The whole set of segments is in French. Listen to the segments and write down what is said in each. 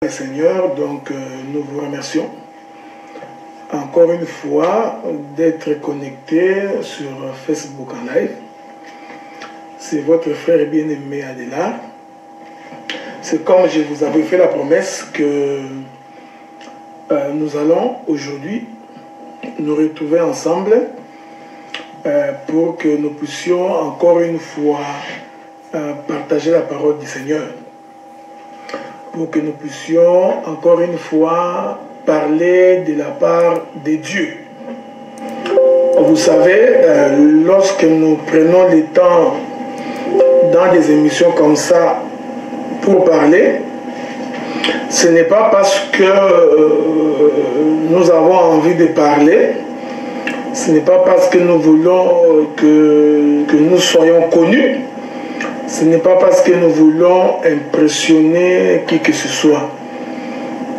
Seigneur, donc nous vous remercions encore une fois d'être connecté sur Facebook en live. C'est votre frère bien-aimé Adela. C'est comme je vous avais fait la promesse que nous allons aujourd'hui nous retrouver ensemble pour que nous puissions encore une fois partager la parole du Seigneur. Pour que nous puissions encore une fois parler de la part de Dieu. Vous savez, lorsque nous prenons le temps dans des émissions comme ça pour parler, ce n'est pas parce que nous avons envie de parler, ce n'est pas parce que nous voulons que nous soyons connus, ce n'est pas parce que nous voulons impressionner qui que ce soit.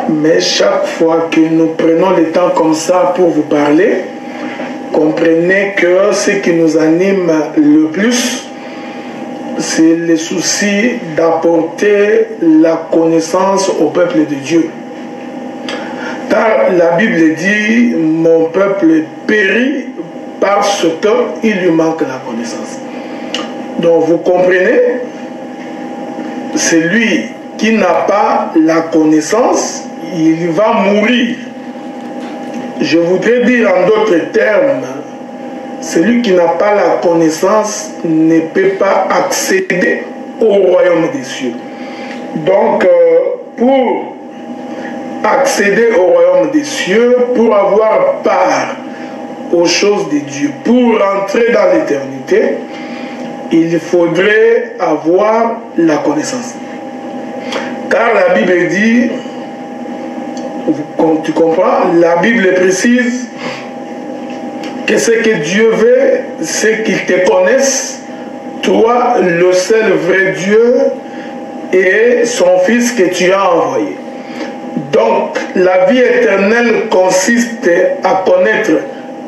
Mais chaque fois que nous prenons le temps comme ça pour vous parler, comprenez que ce qui nous anime le plus, c'est le souci d'apporter la connaissance au peuple de Dieu. Car la Bible dit, mon peuple périt parce qu'il lui manque la connaissance. Donc vous comprenez, celui qui n'a pas la connaissance, il va mourir. Je voudrais dire en d'autres termes, celui qui n'a pas la connaissance ne peut pas accéder au royaume des cieux. Donc pour accéder au royaume des cieux, pour avoir part aux choses de Dieu, pour entrer dans l'éternité, il faudrait avoir la connaissance. Car la Bible dit, tu comprends, la Bible précise que ce que Dieu veut, c'est qu'il te connaisse, toi, le seul vrai Dieu, et son Fils que tu as envoyé. Donc, la vie éternelle consiste à connaître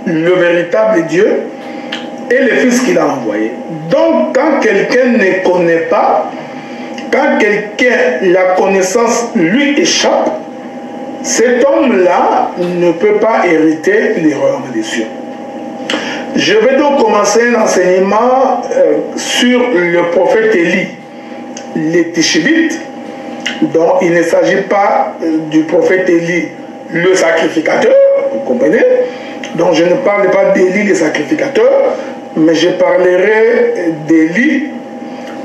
le véritable Dieu et le Fils qu'il a envoyé. Donc, quand quelqu'un ne connaît pas, quand quelqu'un, la connaissance lui échappe, cet homme-là ne peut pas hériter les royaumes des cieux. Je vais donc commencer un enseignement sur le prophète Élie, les Tishbites. Donc, il ne s'agit pas du prophète Élie, le sacrificateur, vous comprenez? Donc, je ne parle pas d'Élie, le sacrificateur, mais je parlerai d'Élie,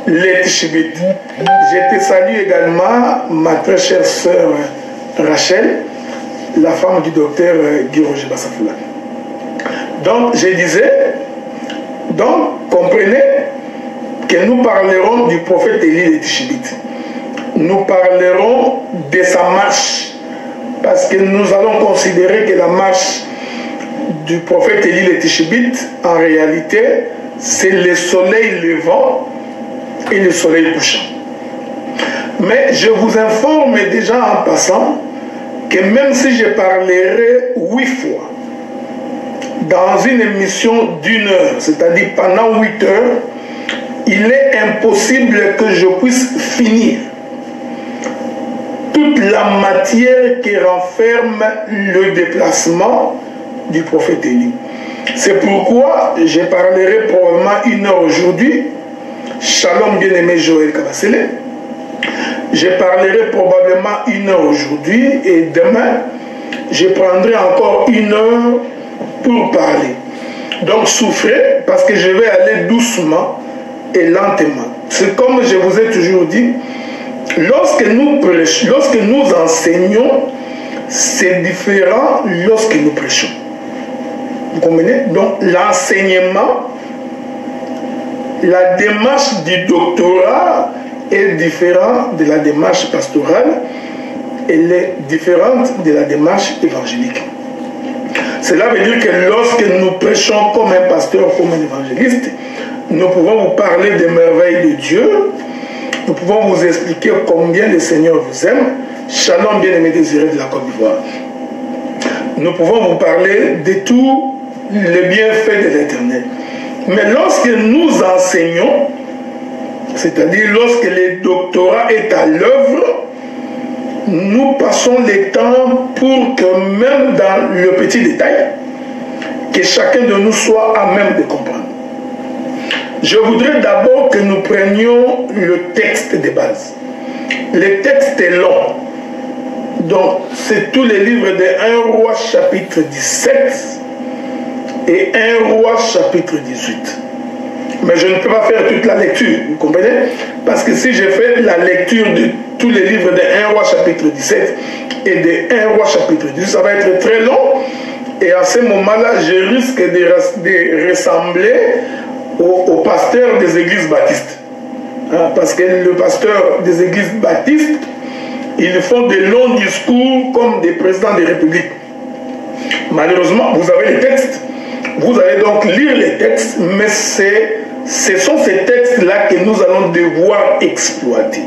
les Tishbites. Je te salue également, ma très chère sœur Rachel, la femme du docteur Guy Roger Bassafoula. Donc, je disais, donc, comprenez que nous parlerons du prophète Élie, les Tishbites. Nous parlerons de sa marche, parce que nous allons considérer que la marche du prophète Élie les Tishbites, en réalité, c'est le soleil levant et le soleil couchant. Mais je vous informe déjà en passant que même si je parlerai 8 fois dans une émission d'1 heure, c'est-à-dire pendant 8 heures, il est impossible que je puisse finir toute la matière qui renferme le déplacement du prophète Élie. C'est pourquoi je parlerai probablement 1 heure aujourd'hui. Shalom bien-aimé Joël Kabasele. Je parlerai probablement 1 heure aujourd'hui et demain, je prendrai encore 1 heure pour parler. Donc souffrez parce que je vais aller doucement et lentement. C'est comme je vous ai toujours dit, lorsque nous prêchons, lorsque nous enseignons, c'est différent lorsque nous prêchons. Vous comprenez? Donc l'enseignement, la démarche du doctorat est différente de la démarche pastorale, elle est différente de la démarche évangélique. Cela veut dire que lorsque nous prêchons comme un pasteur, comme un évangéliste, nous pouvons vous parler des merveilles de Dieu, nous pouvons vous expliquer combien le Seigneur vous aime. Shalom bien-aimé désiré de la Côte d'Ivoire. Nous pouvons vous parler de tous les bienfaits de l'Éternel. Mais lorsque nous enseignons, c'est-à-dire lorsque le doctorat est à l'œuvre, nous passons le temps pour que même dans le petit détail, que chacun de nous soit à même de comprendre. Je voudrais d'abord que nous prenions le texte de base. Le texte est long. Donc, c'est tous les livres de 1 Roi chapitre 17 et 1 Roi chapitre 18. Mais je ne peux pas faire toute la lecture, vous comprenez? Parce que si je fais la lecture de tous les livres de 1 Roi chapitre 17 et de 1 Roi chapitre 18, ça va être très long. Et à ce moment-là, je risque de ressembler au pasteur des églises baptistes. Parce que le pasteur des églises baptistes, ils font de longs discours comme des présidents des républiques. Malheureusement, vous avez les textes. Vous allez donc lire les textes, mais ce sont ces textes-là que nous allons devoir exploiter.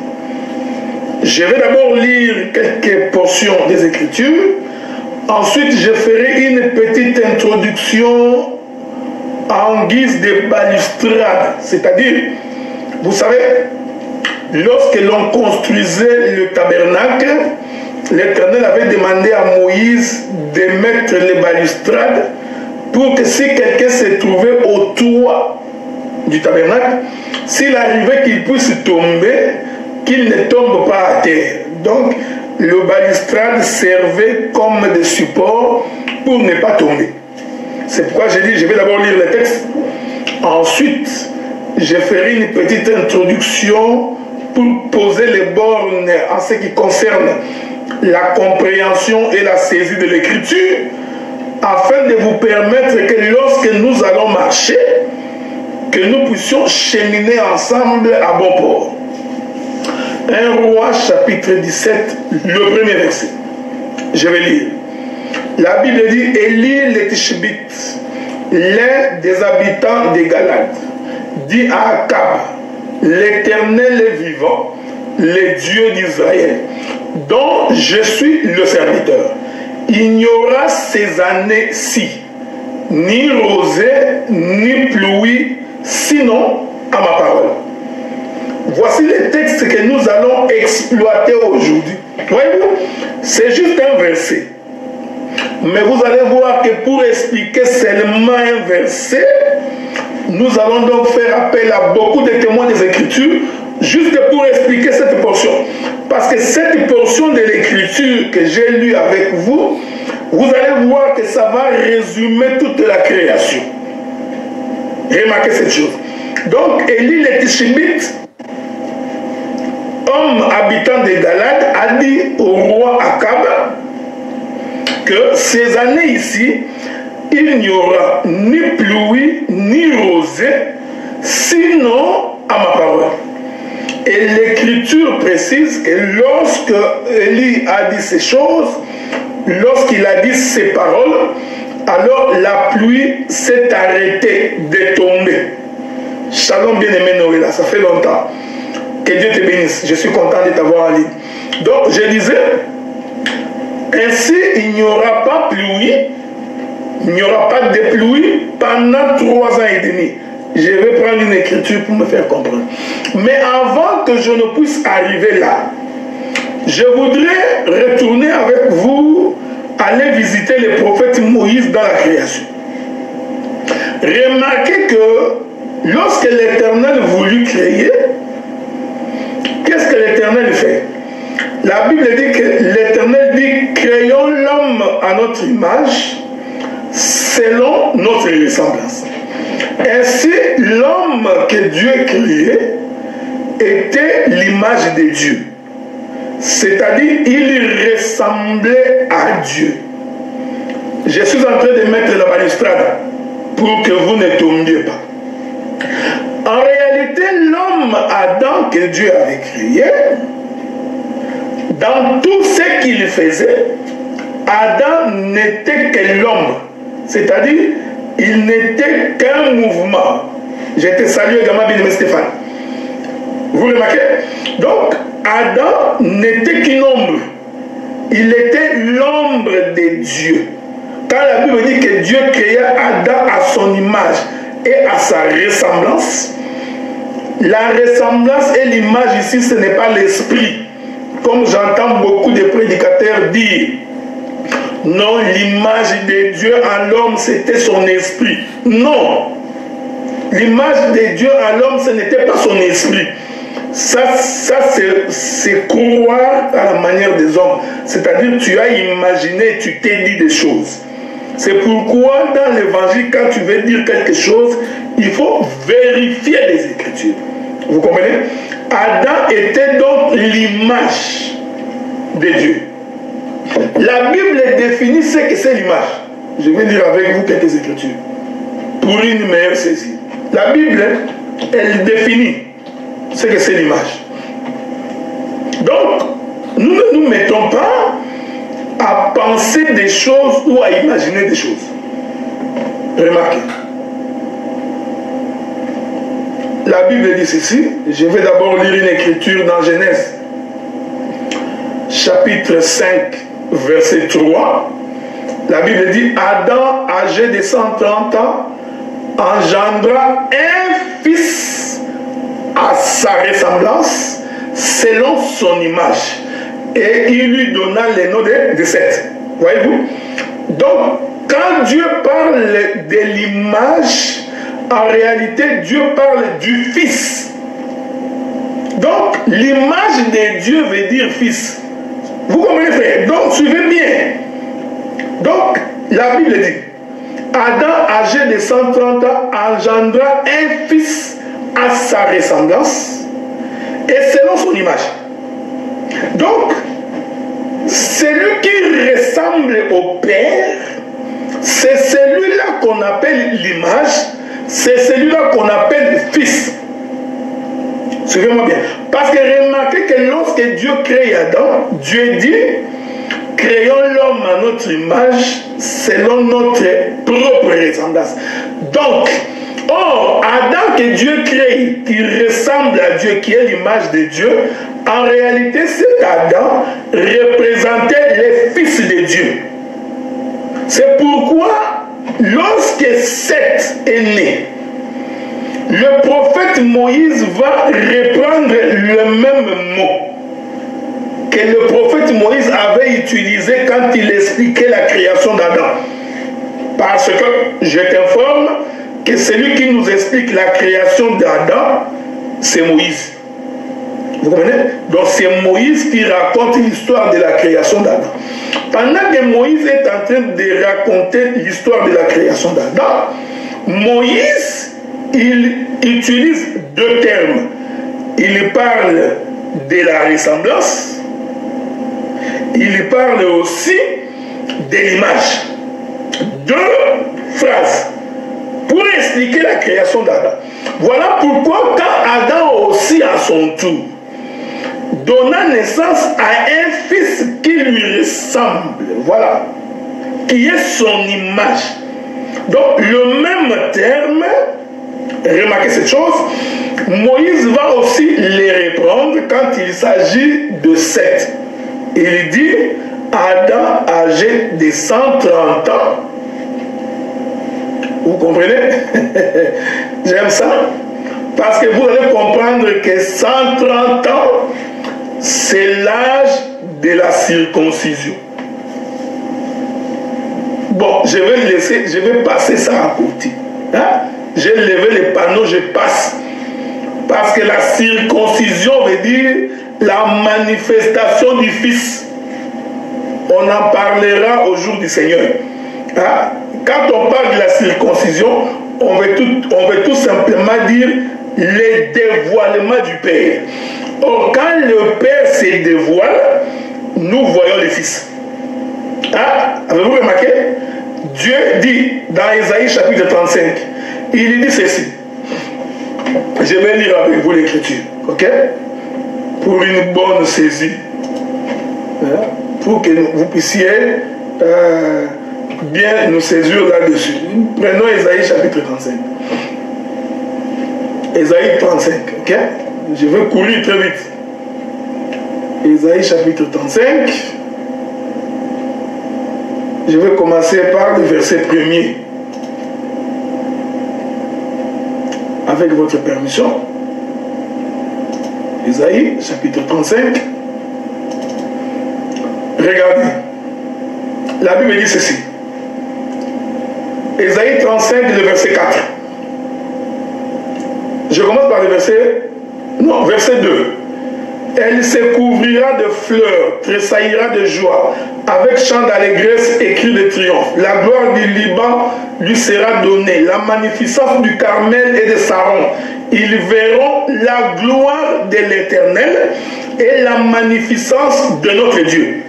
Je vais d'abord lire quelques portions des Écritures. Ensuite, je ferai une petite introduction en guise de balustrade. C'est-à-dire, vous savez, lorsque l'on construisait le tabernacle, l'Éternel avait demandé à Moïse de mettre les balustrades pour que si quelqu'un se trouvait au toit du tabernacle, s'il arrivait qu'il puisse tomber, qu'il ne tombe pas à terre. Donc, le balustrade servait comme des supports pour ne pas tomber. C'est pourquoi j'ai dit, je vais d'abord lire le texte. Ensuite, je ferai une petite introduction pour poser les bornes en ce qui concerne la compréhension et la saisie de l'écriture, afin de vous permettre que lorsque nous allons marcher, que nous puissions cheminer ensemble à bon port. 1 Roi chapitre 17, le premier verset. Je vais lire. La Bible dit, Élie le Tishbite, l'un des habitants de Galade, dit à Akab, l'Éternel est vivant, le Dieu d'Israël, dont je suis le serviteur. Il n'y aura ces années-ci ni rosée, ni pluie, sinon à ma parole. Voici les textes que nous allons exploiter aujourd'hui. Voyez-vous, c'est juste un verset. Mais vous allez voir que pour expliquer seulement un verset, nous allons donc faire appel à beaucoup de témoins des Écritures, juste pour expliquer cette portion. Parce que cette portion de l'Écriture que j'ai lue avec vous, vous allez voir que ça va résumer toute la création. Remarquez cette chose. Donc, Élie le Tishbite, homme habitant de Galade, a dit au roi Akab que ces années ici, il n'y aura ni pluie ni rosée, sinon à ma parole. Et l'Écriture précise que lorsque Élie a dit ces choses, lorsqu'il a dit ces paroles, alors la pluie s'est arrêtée de tomber. Shalom bien-aimé Noëlla, ça fait longtemps. Que Dieu te bénisse. Je suis content de t'avoir en ligne. Donc, je disais, ainsi, il n'y aura pas pluie, il n'y aura pas de pluie pendant 3 ans et demi. Je vais prendre une écriture pour me faire comprendre. Mais avant que je ne puisse arriver là, je voudrais retourner avec vous, aller visiter le prophète Moïse dans la création. Remarquez que lorsque l'Éternel voulut créer, qu'est-ce que l'Éternel fait? La Bible dit que l'Éternel dit, créons l'homme à notre image, selon notre ressemblance. Ainsi, l'homme que Dieu créait était l'image de Dieu. C'est-à-dire, il ressemblait à Dieu. Je suis en train de mettre la balustrade pour que vous ne tombiez pas. En réalité, l'homme Adam que Dieu avait créé, dans tout ce qu'il faisait, Adam n'était que l'homme. C'est-à-dire, il n'était qu'un mouvement. Je te salue également, bien-aimé Stéphane. Vous remarquez? Donc, Adam n'était qu'une ombre. Il était l'ombre de Dieu. Quand la Bible dit que Dieu créa Adam à son image et à sa ressemblance, la ressemblance et l'image ici, ce n'est pas l'esprit. comme j'entends beaucoup de prédicateurs dire, non, l'image de Dieu en l'homme, c'était son esprit. Non. L'image de Dieu en l'homme, ce n'était pas son esprit. Ça c'est croire à la manière des hommes. C'est-à-dire, tu as imaginé, tu t'es dit des choses. C'est pourquoi, dans l'évangile, quand tu veux dire quelque chose, il faut vérifier les Écritures. Vous comprenez? Adam était donc l'image de Dieu. La Bible définit ce que c'est l'image. Je vais lire avec vous quelques Écritures pour une meilleure saisie. La Bible, elle définit ce que c'est l'image. Donc, nous ne nous mettons pas à penser des choses ou à imaginer des choses. Remarquez. La Bible dit ceci. Je vais d'abord lire une écriture dans Genèse, chapitre 5, verset 3. La Bible dit, Adam, âgé de 130 ans, engendra un fils à sa ressemblance, selon son image. Et il lui donna le nom de Seth. Voyez-vous? Donc, quand Dieu parle de l'image, en réalité, Dieu parle du Fils. Donc, l'image de Dieu veut dire Fils. Vous comprenez, frère? Donc, suivez bien. Donc, la Bible dit, Adam, âgé de 130 ans, engendra un fils à sa ressemblance et selon son image. Donc, celui qui ressemble au Père, c'est celui-là qu'on appelle l'image, c'est celui-là qu'on appelle fils. Suivez-moi bien. Parce que remarquez que lorsque Dieu crée Adam, Dieu dit, créons l'homme à notre image, selon notre propre ressemblance. Donc, or, Adam que Dieu crée, qui ressemble à Dieu, qui est l'image de Dieu, en réalité, cet Adam représentait les fils de Dieu. C'est pourquoi, lorsque Seth est né, le prophète Moïse va reprendre le même mot que le prophète Moïse avait utilisé quand il expliquait la création d'Adam. Parce que, je t'informe, que celui qui nous explique la création d'Adam, c'est Moïse. Vous comprenez? Donc c'est Moïse qui raconte l'histoire de la création d'Adam. Pendant que Moïse est en train de raconter l'histoire de la création d'Adam, Moïse, il utilise deux termes. Il parle de la ressemblance, il parle aussi de l'image. Deux phrases pour expliquer la création d'Adam. Voilà pourquoi quand Adam aussi à son tour donna naissance à un fils qui lui ressemble, voilà, qui est son image. Donc le même terme, remarquez cette chose, Moïse va aussi les reprendre quand il s'agit de Seth. Il dit Adam âgé de 130 ans. Vous comprenez? J'aime ça. Parce que vous allez comprendre que 130 ans, c'est l'âge de la circoncision. Bon, je vais laisser, je vais passer ça à côté. Hein? J'ai levé les panneaux, je passe. Parce que la circoncision veut dire la manifestation du Fils. On en parlera au jour du Seigneur. Hein? Quand on parle de la circoncision, on veut tout simplement dire le dévoilement du Père. Or, quand le Père se dévoile, nous voyons le Fils. Hein? Avez-vous remarqué? Dieu dit dans Ésaïe chapitre 35, il dit ceci. Je vais lire avec vous l'écriture, ok? Pour une bonne saisie. Hein? Pour que vous puissiez bien nous saisir là-dessus. Prenons Ésaïe chapitre 35. Ésaïe 35, ok? Je vais courir très vite. Ésaïe chapitre 35. Je vais commencer par le verset 1er. Avec votre permission. Ésaïe chapitre 35. Regardez. La Bible dit ceci. Ésaïe 35, le verset 4. Je commence par le verset... Non, verset 2. Elle se couvrira de fleurs, tressaillira de joie, avec chant d'allégresse et cri de triomphe. La gloire du Liban lui sera donnée, la magnificence du Carmel et de Saron. Ils verront la gloire de l'Éternel et la magnificence de notre Dieu.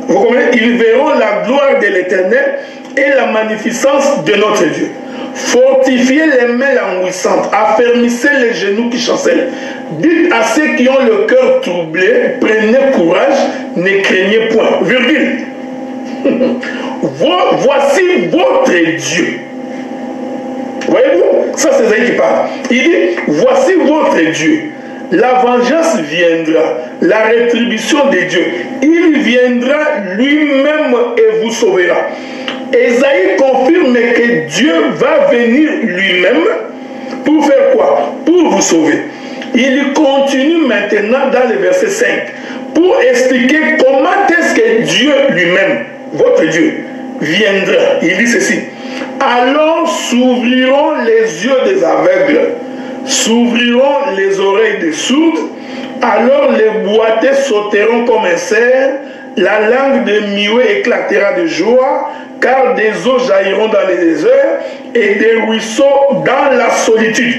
Vous comprenez? Ils verront la gloire de l'Éternel et la magnificence de notre Dieu. Fortifiez les mains languissantes, affermissez les genoux qui chancellent. Dites à ceux qui ont le cœur troublé, prenez courage, ne craignez point. Virgule. Voici votre Dieu. Voyez-vous? Ça, c'est Isaïe qui parle. Il dit, voici votre Dieu. La vengeance viendra, la rétribution de Dieu. Il viendra lui-même et vous sauvera. Esaïe confirme que Dieu va venir lui-même pour faire quoi? Pour vous sauver. Il continue maintenant dans le verset 5 pour expliquer comment est-ce que Dieu lui-même, votre Dieu, viendra. Il dit ceci. Alors s'ouvriront les yeux des aveugles, s'ouvriront les oreilles des sourds, alors les boiteux sauteront comme un cerf, la langue des muets éclatera de joie, car des eaux jailliront dans les déserts et des ruisseaux dans la solitude.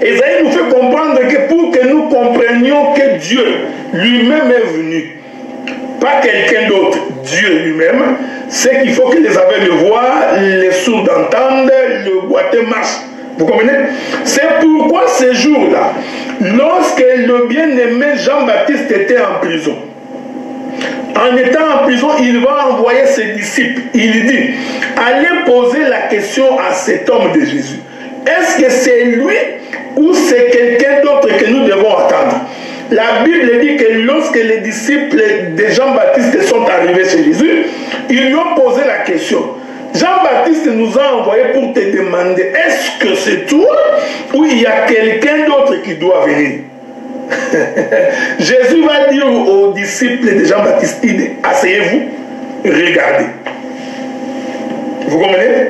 Esaïe nous fait comprendre que pour que nous comprenions que Dieu lui-même est venu, pas quelqu'un d'autre, Dieu lui-même, c'est qu'il faut que les aveugles voient, les sourds entendent, le boiteux marche. Vous comprenez? C'est pourquoi ce jour-là, lorsque le bien-aimé Jean-Baptiste était en prison, en étant en prison, il va envoyer ses disciples. Il dit, allez poser la question à cet homme de Jésus. Est-ce que c'est lui ou c'est quelqu'un d'autre que nous devons attendre? La Bible dit que lorsque les disciples de Jean-Baptiste sont arrivés chez Jésus, ils lui ont posé la question. Jean-Baptiste nous a envoyé pour te demander, est-ce que c'est toi ou il y a quelqu'un d'autre qui doit venir? Jésus va dire aux disciples de Jean-Baptiste, asseyez-vous, regardez. Vous comprenez?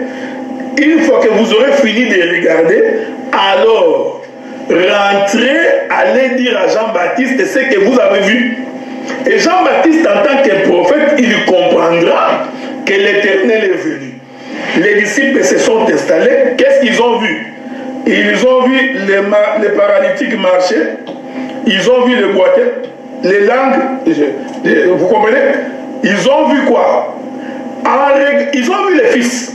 Une fois que vous aurez fini de regarder, alors rentrez, allez dire à Jean-Baptiste ce que vous avez vu. Et Jean-Baptiste, en tant que prophète, il comprendra que l'Éternel est venu. Les disciples se sont installés. Qu'est-ce qu'ils ont vu? Ils ont vu les paralytiques marcher. Ils ont vu les boiteux, les langues. Vous comprenez? Ils ont vu quoi? Ils ont vu les fils.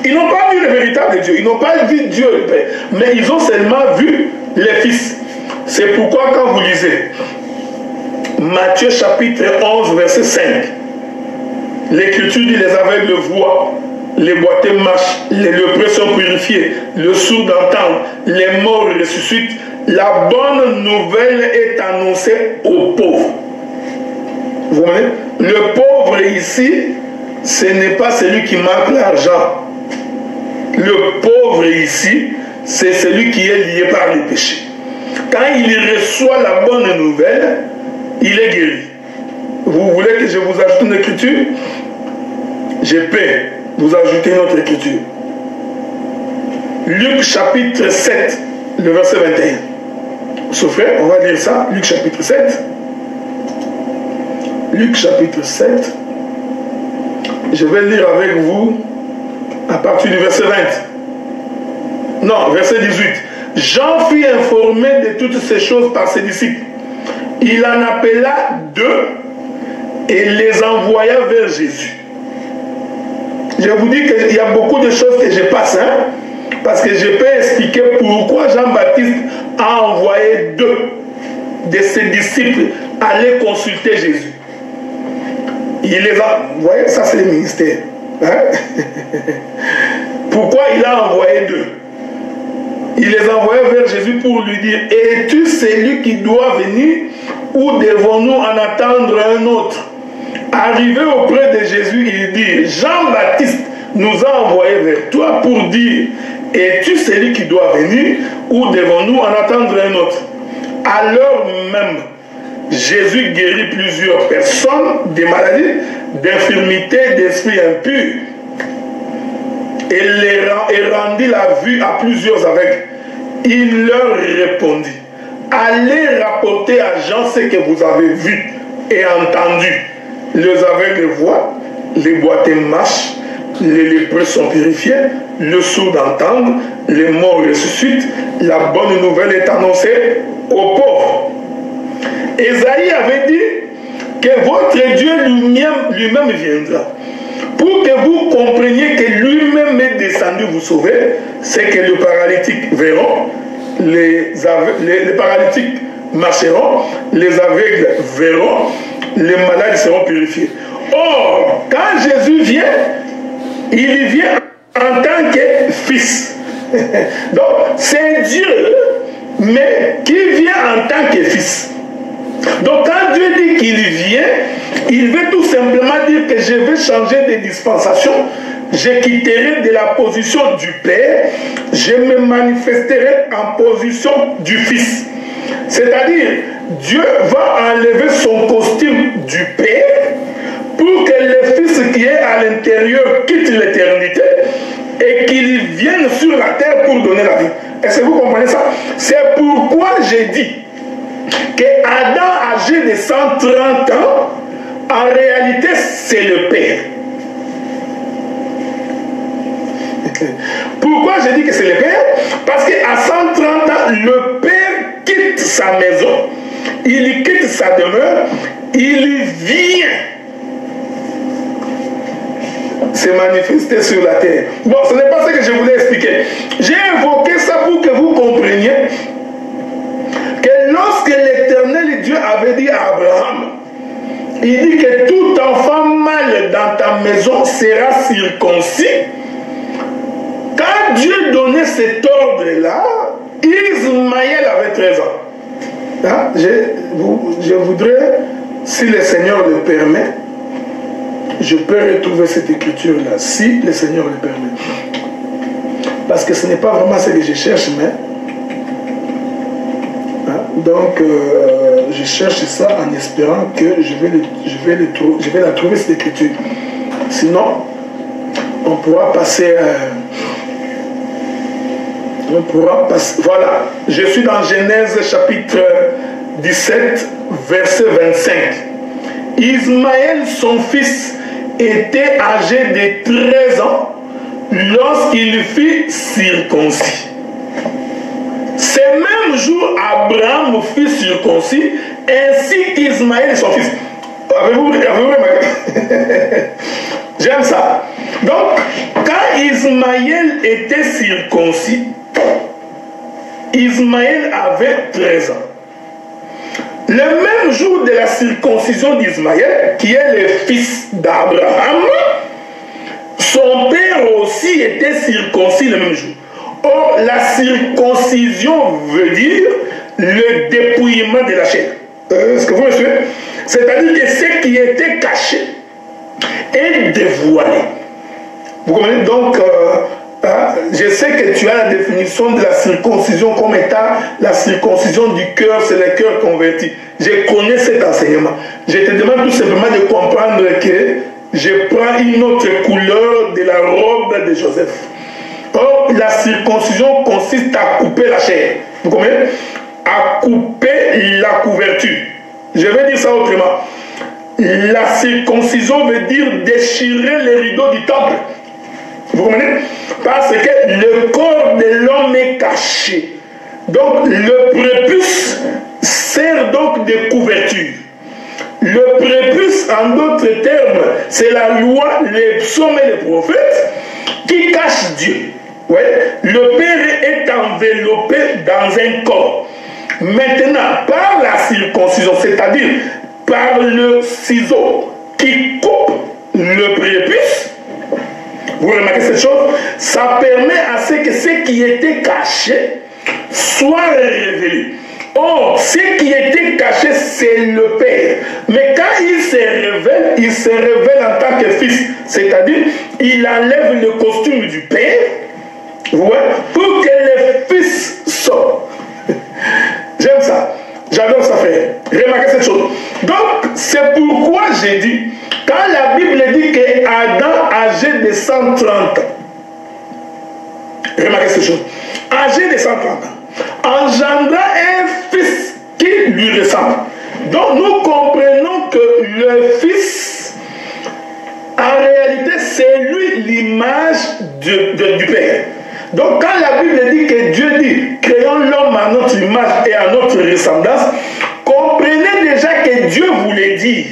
Ils n'ont pas vu le véritable Dieu. Ils n'ont pas vu Dieu le Père. Mais ils ont seulement vu les fils. C'est pourquoi quand vous lisez Matthieu chapitre 11 verset 5, l'Écriture dit les aveugles voient, les boiteux marchent, les lépreux sont purifiés, le sourd entend, les morts ressuscitent. La bonne nouvelle est annoncée aux pauvres. Vous voyez? Le pauvre ici, ce n'est pas celui qui manque l'argent. Le pauvre ici, c'est celui qui est lié par les péchés. Quand il reçoit la bonne nouvelle, il est guéri. Vous voulez que je vous ajoute une écriture? Je peux vous ajouter une autre écriture. Luc chapitre 7, le verset 21. Souffrez, on va lire ça. Luc chapitre 7. Luc chapitre 7. Je vais lire avec vous à partir du verset 20. Non, verset 18. Jean fut informé de toutes ces choses par ses disciples. Il en appela 2 et les envoya vers Jésus. Je vous dis qu'il y a beaucoup de choses que je passe, hein, parce que je peux expliquer pourquoi Jean-Baptiste a envoyé 2 de ses disciples aller consulter Jésus. Il les a... Vous voyez, ça c'est le ministère. Hein? Pourquoi il a envoyé 2? Il les a envoyés vers Jésus pour lui dire, es-tu celui qui doit venir ou devons-nous en attendre un autre? Arrivé auprès de Jésus, il dit, Jean-Baptiste nous a envoyés vers toi pour dire, es-tu celui qui doit venir ou devons-nous en attendre un autre? À l'heure même, Jésus guérit plusieurs personnes des maladies, d'infirmités, d'esprits impurs. Et rendit la vue à plusieurs aveugles. Il leur répondit, allez rapporter à Jean ce que vous avez vu et entendu. Les aveugles voient, les boiteux marchent, les lépreux sont purifiés, le sourd entendent, les morts ressuscitent, la bonne nouvelle est annoncée aux pauvres. Ésaïe avait dit que votre Dieu lui-même viendra. Pour que vous compreniez que lui-même est descendu vous sauver, c'est que les paralytiques verront, les paralytiques marcheront, les aveugles verront, les malades seront purifiés. Or, quand Jésus vient, il vient en tant que fils. Donc, c'est Dieu, mais qui vient en tant que fils. Donc quand Dieu dit qu'il vient, il veut tout simplement dire que je vais changer de dispensation, je quitterai de la position du Père, je me manifesterai en position du Fils. C'est-à-dire, Dieu va enlever son costume du Père pour que le Fils qui est à l'intérieur quitte l'éternité et qu'il vienne sur la terre pour donner la vie. Est-ce que vous comprenez ça? C'est pourquoi j'ai dit que Adam, âgé de 130 ans, en réalité, c'est le Père. Pourquoi je dis que c'est le Père? Parce qu'à 130 ans, le Père quitte sa maison, il quitte sa demeure, il vient se manifester sur la terre. Bon, ce n'est pas ce que je voulais expliquer. J'ai évoqué ça pour que vous compreniez que lorsque l'Éternel Dieu avait dit à Abraham, il dit que tout enfant mâle dans ta maison sera circoncis. Quand Dieu donnait cet ordre-là, Ismaël avait 13 ans. Hein? Je voudrais, si le Seigneur le permet, je peux retrouver cette écriture-là, si le Seigneur le permet. Parce que ce n'est pas vraiment ce que je cherche, mais... Donc, je cherche ça en espérant que je vais la trouver, cette écriture. Sinon, on pourra passer... Voilà, je suis dans Genèse chapitre 17, verset 25. Ismaël, son fils, était âgé de 13 ans lorsqu'il fut circoncis. Ce même jour, Abraham fut circoncis, ainsi qu'Ismaël et son fils. Avez-vous remarqué? J'aime ça. Donc, quand Ismaël était circoncis, Ismaël avait 13 ans. Le même jour de la circoncision d'Ismaël, qui est le fils d'Abraham, son père aussi était circoncis le même jour. Or, la circoncision veut dire le dépouillement de la chair. Est-ce que vous me suivez? C'est-à-dire que ce qui était caché est dévoilé. Vous comprenez? Donc, je sais que tu as la définition de la circoncision comme étant la circoncision du cœur, c'est le cœur converti. Je connais cet enseignement. Je te demande tout simplement de comprendre que je prends une autre couleur de la robe de Joseph. Or, la circoncision consiste à couper la chair. Vous comprenez? À couper la couverture. Je vais dire ça autrement. La circoncision veut dire déchirer les rideaux du temple. Vous comprenez? Parce que le corps de l'homme est caché. Donc, le prépuce sert donc de couverture. Le prépuce, en d'autres termes, c'est la loi, les psaumes et les prophètes qui cachent Dieu. Ouais. Le Père est enveloppé dans un corps. Maintenant, par la circoncision, c'est-à-dire par le ciseau qui coupe le prépuce, vous remarquez cette chose, ça permet à ce que ce qui était caché soit révélé. Or, ce qui était caché, c'est le Père. Mais quand il se révèle en tant que fils. C'est-à-dire, il enlève le costume du Père, ouais, pour que le fils sorte. J'aime ça. J'adore ça faire. Remarquez cette chose. Donc, c'est pourquoi j'ai dit, quand la Bible dit qu'Adam, âgé de 130 ans, remarquez cette chose, âgé de 130 ans, engendra un fils qui lui ressemble. Donc, nous comprenons que le fils, en réalité, c'est lui l'image du Père. Donc, quand la Bible dit que Dieu dit, créons l'homme à notre image et à notre ressemblance, comprenez déjà que Dieu voulait dire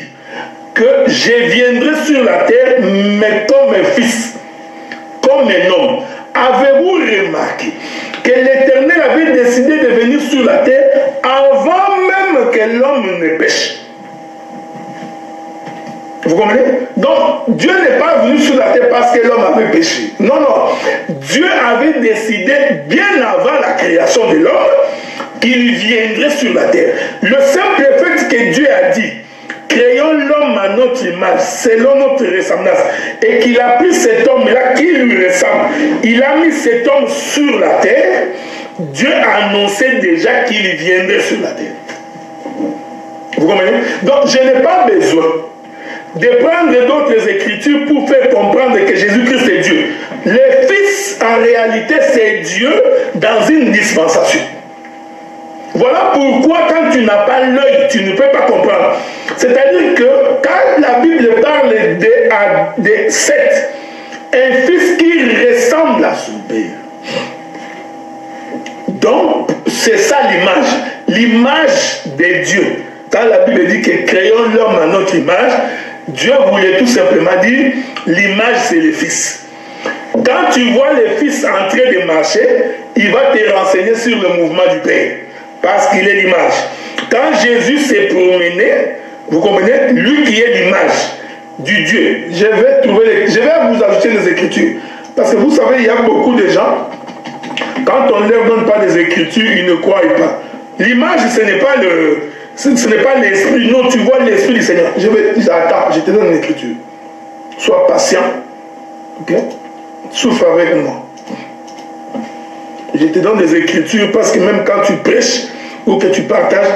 que je viendrai sur la terre, mais comme un fils, comme un homme. Avez-vous remarqué que l'Éternel avait décidé de venir sur la terre avant même que l'homme ne pêche? Vous comprenez? Donc, Dieu n'est pas venu sur la terre parce que l'homme avait péché. Non, non. Dieu avait décidé, bien avant la création de l'homme, qu'il viendrait sur la terre. Le simple fait que Dieu a dit, créons l'homme à notre image, selon notre ressemblance, et qu'il a pris cet homme-là qui lui ressemble, il a mis cet homme sur la terre, Dieu a annoncé déjà qu'il viendrait sur la terre. Vous comprenez? Donc, je n'ai pas besoin de prendre d'autres écritures pour faire comprendre que Jésus-Christ est Dieu. Le Fils, en réalité, c'est Dieu dans une dispensation. Voilà pourquoi quand tu n'as pas l'œil, tu ne peux pas comprendre. C'est-à-dire que quand la Bible parle de Seth, un fils qui ressemble à son père. Donc, c'est ça l'image de Dieu. Quand la Bible dit que créons l'homme à notre image, Dieu voulait tout simplement dire, l'image c'est le Fils. Quand tu vois le Fils en train de marcher, il va te renseigner sur le mouvement du Père, parce qu'il est l'image. Quand Jésus s'est promené, vous comprenez, lui qui est l'image du Dieu, je vais vous ajouter les Écritures, parce que vous savez, il y a beaucoup de gens, quand on ne leur donne pas des Écritures, ils ne croient pas. L'image, ce n'est pas l'esprit. Non, tu vois l'esprit du Seigneur. Attends, je te donne une écriture. Sois patient. Ok? Souffre avec moi. Je te donne des écritures parce que même quand tu prêches ou que tu partages,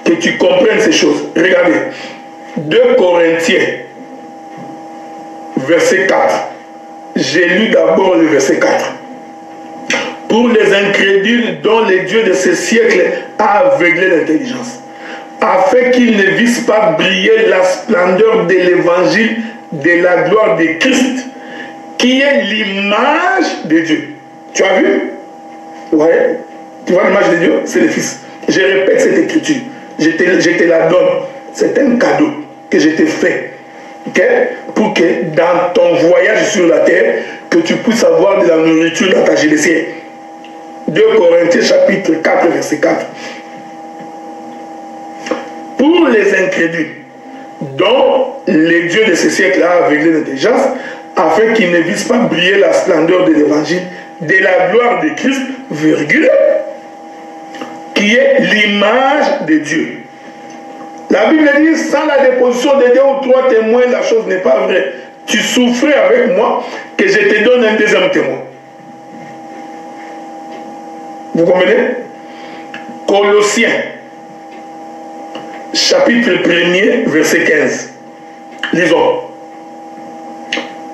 que tu comprennes ces choses. Regardez. 2 Corinthiens, verset 4. J'ai lu d'abord le verset 4. Pour les incrédules dont le Dieu de ce siècle a aveuglé l'intelligence, afin qu'ils ne vissent pas briller la splendeur de l'évangile de la gloire de Christ, qui est l'image de Dieu. Tu as vu? Ouais. Tu vois l'image de Dieu? C'est le Fils. Je répète cette écriture. Je te la donne. C'est un cadeau que je t'ai fait. Okay? Pour que dans ton voyage sur la terre, que tu puisses avoir de la nourriture dans ta génésienne. 2 Corinthiens chapitre 4, verset 4. Pour les incrédules, dont les dieux de ce siècle a aveuglé l'intelligence, afin qu'ils ne vissent pas briller la splendeur de l'évangile, de la gloire de Christ, virgule, qui est l'image de Dieu. La Bible dit, sans la déposition de 2 ou 3 témoins, la chose n'est pas vraie. Tu souffrais avec moi, que je te donne un deuxième témoin. Vous comprenez? Colossiens, chapitre 1er, verset 15. Lisons.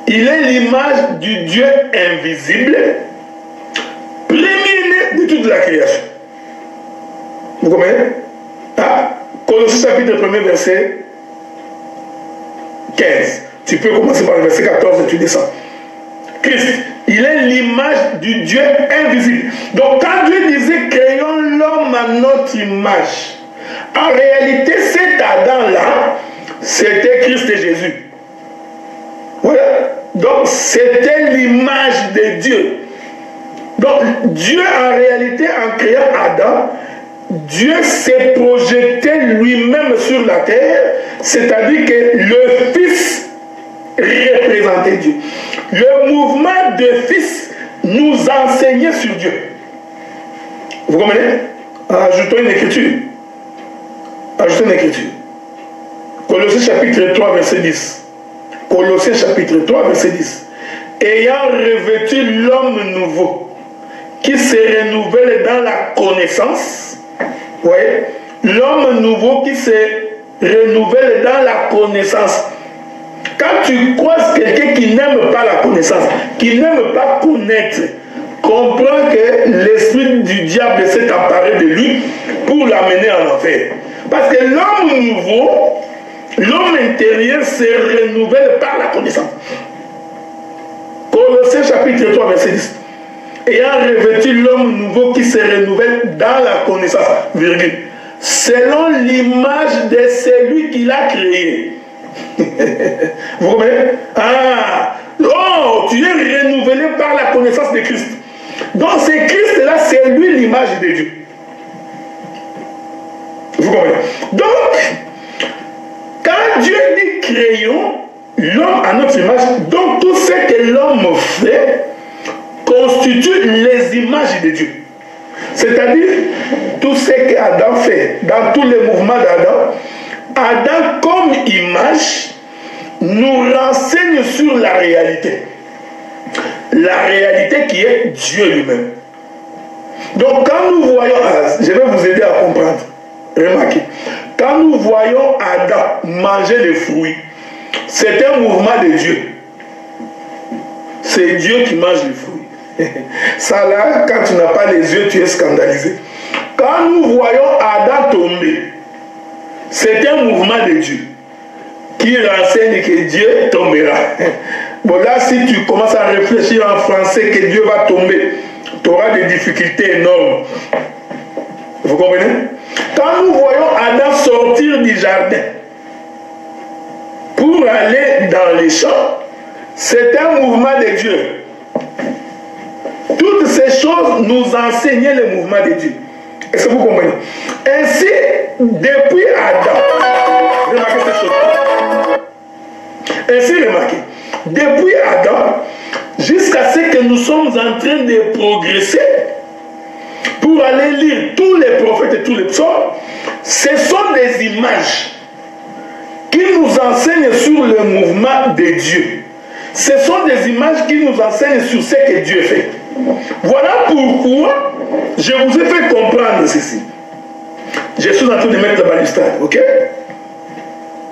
Il est l'image du Dieu invisible, premier-né de toute la création. Vous comprenez? Ah, Colossiens chapitre 1er, verset 15. Tu peux commencer par le verset 14 et tu descends. Christ, il est l'image du Dieu invisible. Donc quand Dieu disait créons l'homme à notre image, en réalité cet Adam-là, c'était Christ et Jésus. Voilà. Donc c'était l'image de Dieu. Donc Dieu en réalité en créant Adam, Dieu s'est projeté lui-même sur la terre, c'est-à-dire que le Fils représentait Dieu. Le mouvement de Fils nous enseignait sur Dieu. Vous comprenez? Ajoutons une écriture. Ajoutons une écriture. Colossiens chapitre 3, verset 10. Colossiens chapitre 3, verset 10. Ayant revêtu l'homme nouveau, qui se renouvelle dans la connaissance, voyez, L'homme nouveau qui se renouvelle dans la connaissance. Quand tu croises quelqu'un qui n'aime pas la connaissance, qui n'aime pas connaître, comprends que l'esprit du diable s'est emparé de lui pour l'amener en enfer. Parce que l'homme nouveau, l'homme intérieur se renouvelle par la connaissance. Colossiens chapitre 3, verset 10. Ayant revêtu l'homme nouveau qui se renouvelle dans la connaissance, virgule, selon l'image de celui qui l'a créé. Vous comprenez? Ah, oh, tu es renouvelé par la connaissance de Christ. Donc c'est Christ-là, c'est lui l'image de Dieu. Vous comprenez? Donc, quand Dieu dit créons l'homme à notre image, donc tout ce que l'homme fait constitue les images de Dieu. C'est-à-dire, tout ce qu'Adam fait, dans tous les mouvements d'Adam, Adam comme image nous renseigne sur la réalité. La réalité qui est Dieu lui-même. Donc quand nous voyons, je vais vous aider à comprendre, remarquez, quand nous voyons Adam manger les fruits, c'est un mouvement de Dieu. C'est Dieu qui mange les fruits. Ça là, quand tu n'as pas les yeux, tu es scandalisé. Quand nous voyons Adam tomber, c'est un mouvement de Dieu qui renseigne que Dieu tombera. Bon là, si tu commences à réfléchir en français que Dieu va tomber, tu auras des difficultés énormes. Vous comprenez? Quand nous voyons Adam sortir du jardin pour aller dans les champs, c'est un mouvement de Dieu. Toutes ces choses nous enseignaient le mouvement de Dieu. Est-ce que vous comprenez? Ainsi, depuis Adam, remarquez cette chose. Ainsi, remarquez, depuis Adam, jusqu'à ce que nous sommes en train de progresser, pour aller lire tous les prophètes et tous les psaumes, ce sont des images qui nous enseignent sur le mouvement de Dieu. Ce sont des images qui nous enseignent sur ce que Dieu fait. Voilà pourquoi je vous ai fait comprendre ceci. Je suis en train de mettre la balustrade, ok?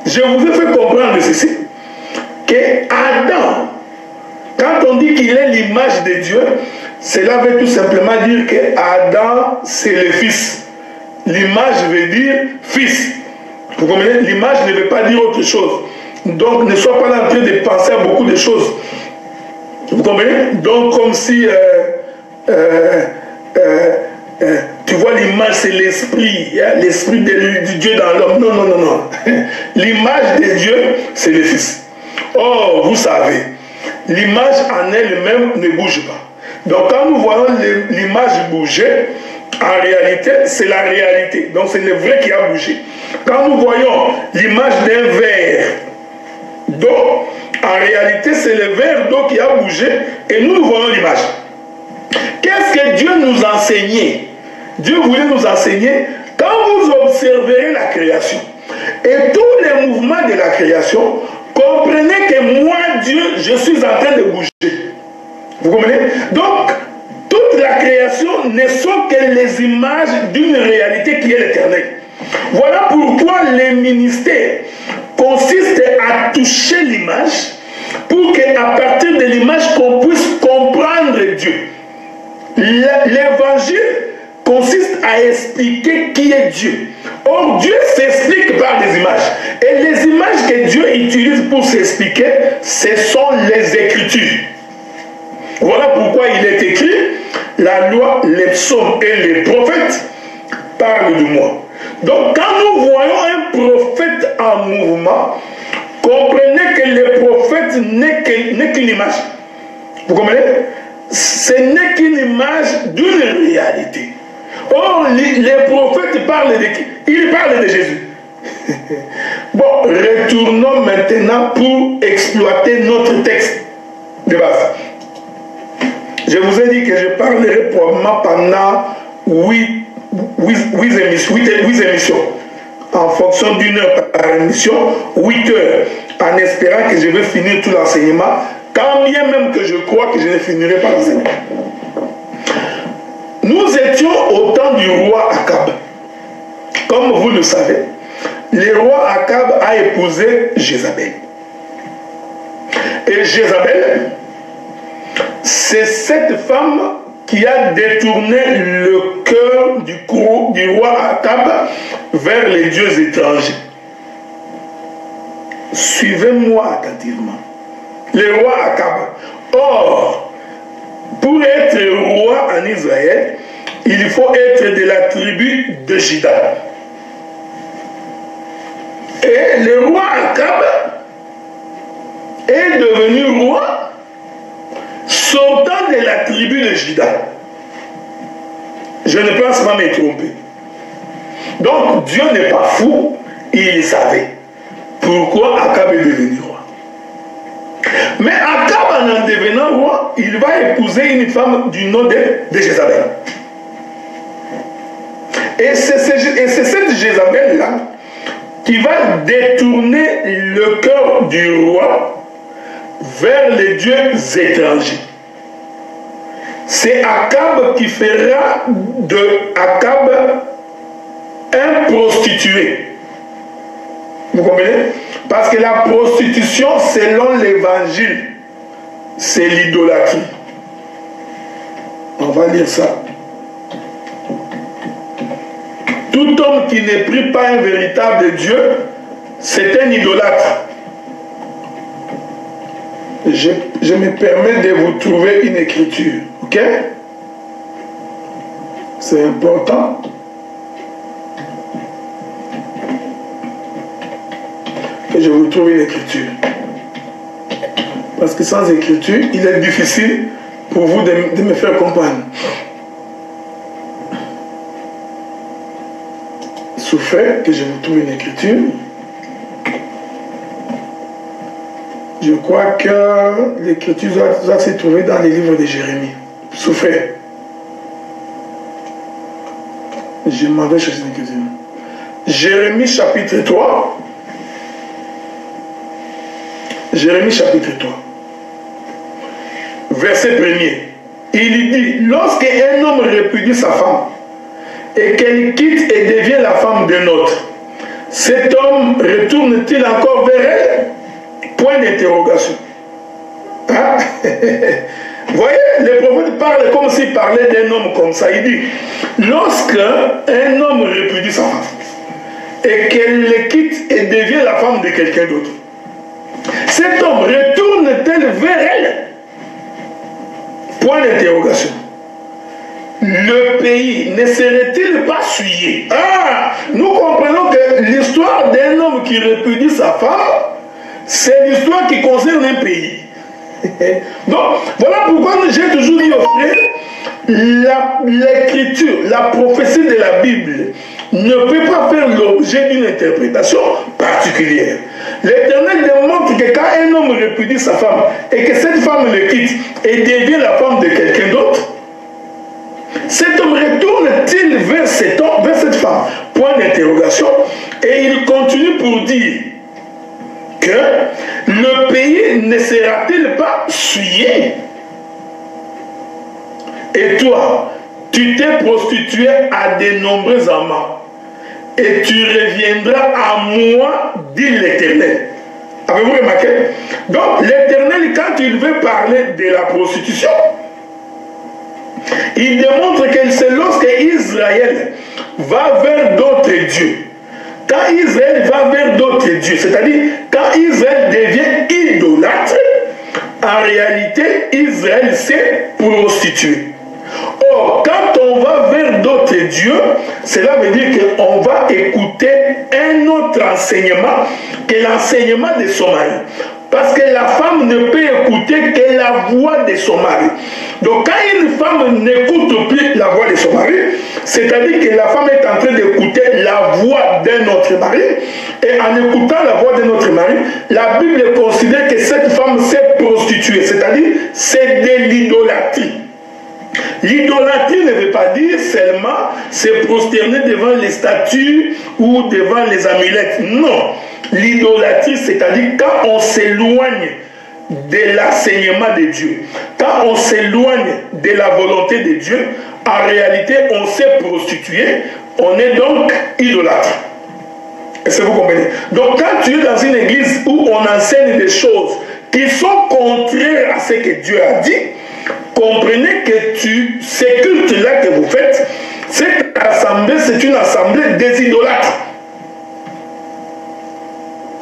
Je vous ai fait comprendre ceci. Que Adam, quand on dit qu'il est l'image de Dieu, cela veut tout simplement dire que Adam, c'est le fils. L'image veut dire fils. Vous comprenez? L'image ne veut pas dire autre chose. Donc, ne sois pas là en train de penser à beaucoup de choses. Vous comprenez? Donc, comme si tu vois l'image, c'est l'esprit, hein, l'esprit du Dieu dans l'homme. Non, non, non, non. L'image de Dieu, c'est le Fils. Or, vous savez, l'image en elle-même ne bouge pas. Donc, quand nous voyons l'image bouger, en réalité, c'est la réalité. Donc, c'est le vrai qui a bougé. Quand nous voyons l'image d'un verre d'eau, en réalité, c'est le verre d'eau qui a bougé et nous voyons l'image. Qu'est-ce que Dieu nous enseignait? Dieu voulait nous enseigner, quand vous observerez la création et tous les mouvements de la création, comprenez que moi, Dieu, je suis en train de bouger. Vous comprenez? Donc, toute la création ne sont que les images d'une réalité qui est l'éternel. Voilà pourquoi le ministère consiste à toucher l'image pour qu'à partir de l'image, qu'on puisse comprendre Dieu. L'évangile consiste à expliquer qui est Dieu. Or, Dieu s'explique par des images. Et les images que Dieu utilise pour s'expliquer, ce sont les Écritures. Voilà pourquoi il est écrit, la loi, les psaumes et les prophètes parlent de moi. Donc, quand nous voyons un prophète en mouvement, comprenez que le prophète n'est qu'une image. Vous comprenez? Ce n'est qu'une image d'une réalité. Or, les prophètes parlent de qui? Ils parlent de Jésus. Bon, retournons maintenant pour exploiter notre texte de base. Je vous ai dit que je parlerai probablement pendant 8 émissions. En fonction d'une heure par émission, 8 heures. En espérant que je vais finir tout l'enseignement. Quand bien même que je crois que je ne finirai pas l'enseignement. Nous étions au temps du roi Akab. comme vous le savez, le roi Akab a épousé Jézabel. Et Jézabel, c'est cette femme qui a détourné le cœur du roi Akab vers les dieux étrangers. Suivez-moi attentivement. Le roi Akab. Or, pour être roi en Israël, il faut être de la tribu de Juda. Et le roi Akab est devenu roi sortant de la tribu de Juda. Je ne pense pas me tromper. Donc Dieu n'est pas fou, il savait pourquoi Akab est devenu roi. Mais Akab, en devenant roi, il va épouser une femme du nom de Jézabel. Et c'est cette Jézabel-là qui va détourner le cœur du roi vers les dieux étrangers. C'est Akab qui fera de Akab un prostitué. Vous comprenez? Parce que la prostitution, selon l'évangile, c'est l'idolâtrie. On va lire ça. Tout homme qui ne prie pas un véritable Dieu, c'est un idolâtre. Je me permets de vous trouver une écriture, ok? C'est important. Que je vous trouve une écriture. Parce que sans écriture, il est difficile pour vous de me faire comprendre. Souffrez que je vous trouve une écriture. Je crois que l'écriture doit se trouver dans les livres de Jérémie. Souffrez. Je m'en vais chercher une écriture. Jérémie chapitre 3. Jérémie chapitre 3. Verset 1er. Il dit, lorsque un homme répudie sa femme, et qu'elle quitte et devient la femme d'un autre, cet homme retourne-t-il encore vers elle? Point d'interrogation. Hein? Vous voyez, le prophète parle comme s'il parlait d'un homme comme ça. Il dit, lorsque un homme répudie sa femme, et qu'elle le quitte et devient la femme de quelqu'un d'autre, cet homme retourne-t-il vers elle? Point d'interrogation. Le pays ne serait-il pas souillé? Ah, nous comprenons que l'histoire d'un homme qui répudie sa femme, c'est l'histoire qui concerne un pays. Donc, voilà pourquoi j'ai toujours dit aux frères, l'écriture, la prophétie de la Bible ne peut pas faire l'objet d'une interprétation particulière. L'Éternel démontre que quand un homme répudie sa femme et que cette femme le quitte et devient la femme de quelqu'un d'autre, cet homme retourne-t-il vers cette femme? Point d'interrogation. Et il continue pour dire que le pays ne sera-t-il pas souillé? Et toi, tu t'es prostitué à de nombreux amants, et tu reviendras à moi, dit l'Éternel. Avez-vous remarqué? Donc, l'Éternel, quand il veut parler de la prostitution, il démontre que c'est lorsque Israël va vers d'autres dieux. Quand Israël va vers d'autres dieux, c'est-à-dire quand Israël devient idolâtre, en réalité, Israël s'est prostitué. Or, quand on va vers d'autres dieux, cela veut dire qu'on va écouter un autre enseignement que l'enseignement de son mari. Parce que la femme ne peut écouter que la voix de son mari. Donc quand une femme n'écoute plus la voix de son mari, c'est-à-dire que la femme est en train d'écouter la voix d'un autre mari, et en écoutant la voix d'un autre mari, la Bible considère que cette femme s'est prostituée, c'est-à-dire c'est de l'idolâtrie. L'idolâtrie ne veut pas dire seulement se prosterner devant les statues ou devant les amulettes. Non. L'idolâtrie, c'est-à-dire quand on s'éloigne de l'enseignement de Dieu, quand on s'éloigne de la volonté de Dieu, en réalité, on s'est prostitué On est donc idolâtre. Est-ce que vous comprenez? Donc quand tu es dans une église où on enseigne des choses qui sont contraires à ce que Dieu a dit, comprenez que ces cultes-là que vous faites, cette assemblée, c'est une assemblée des idolâtres.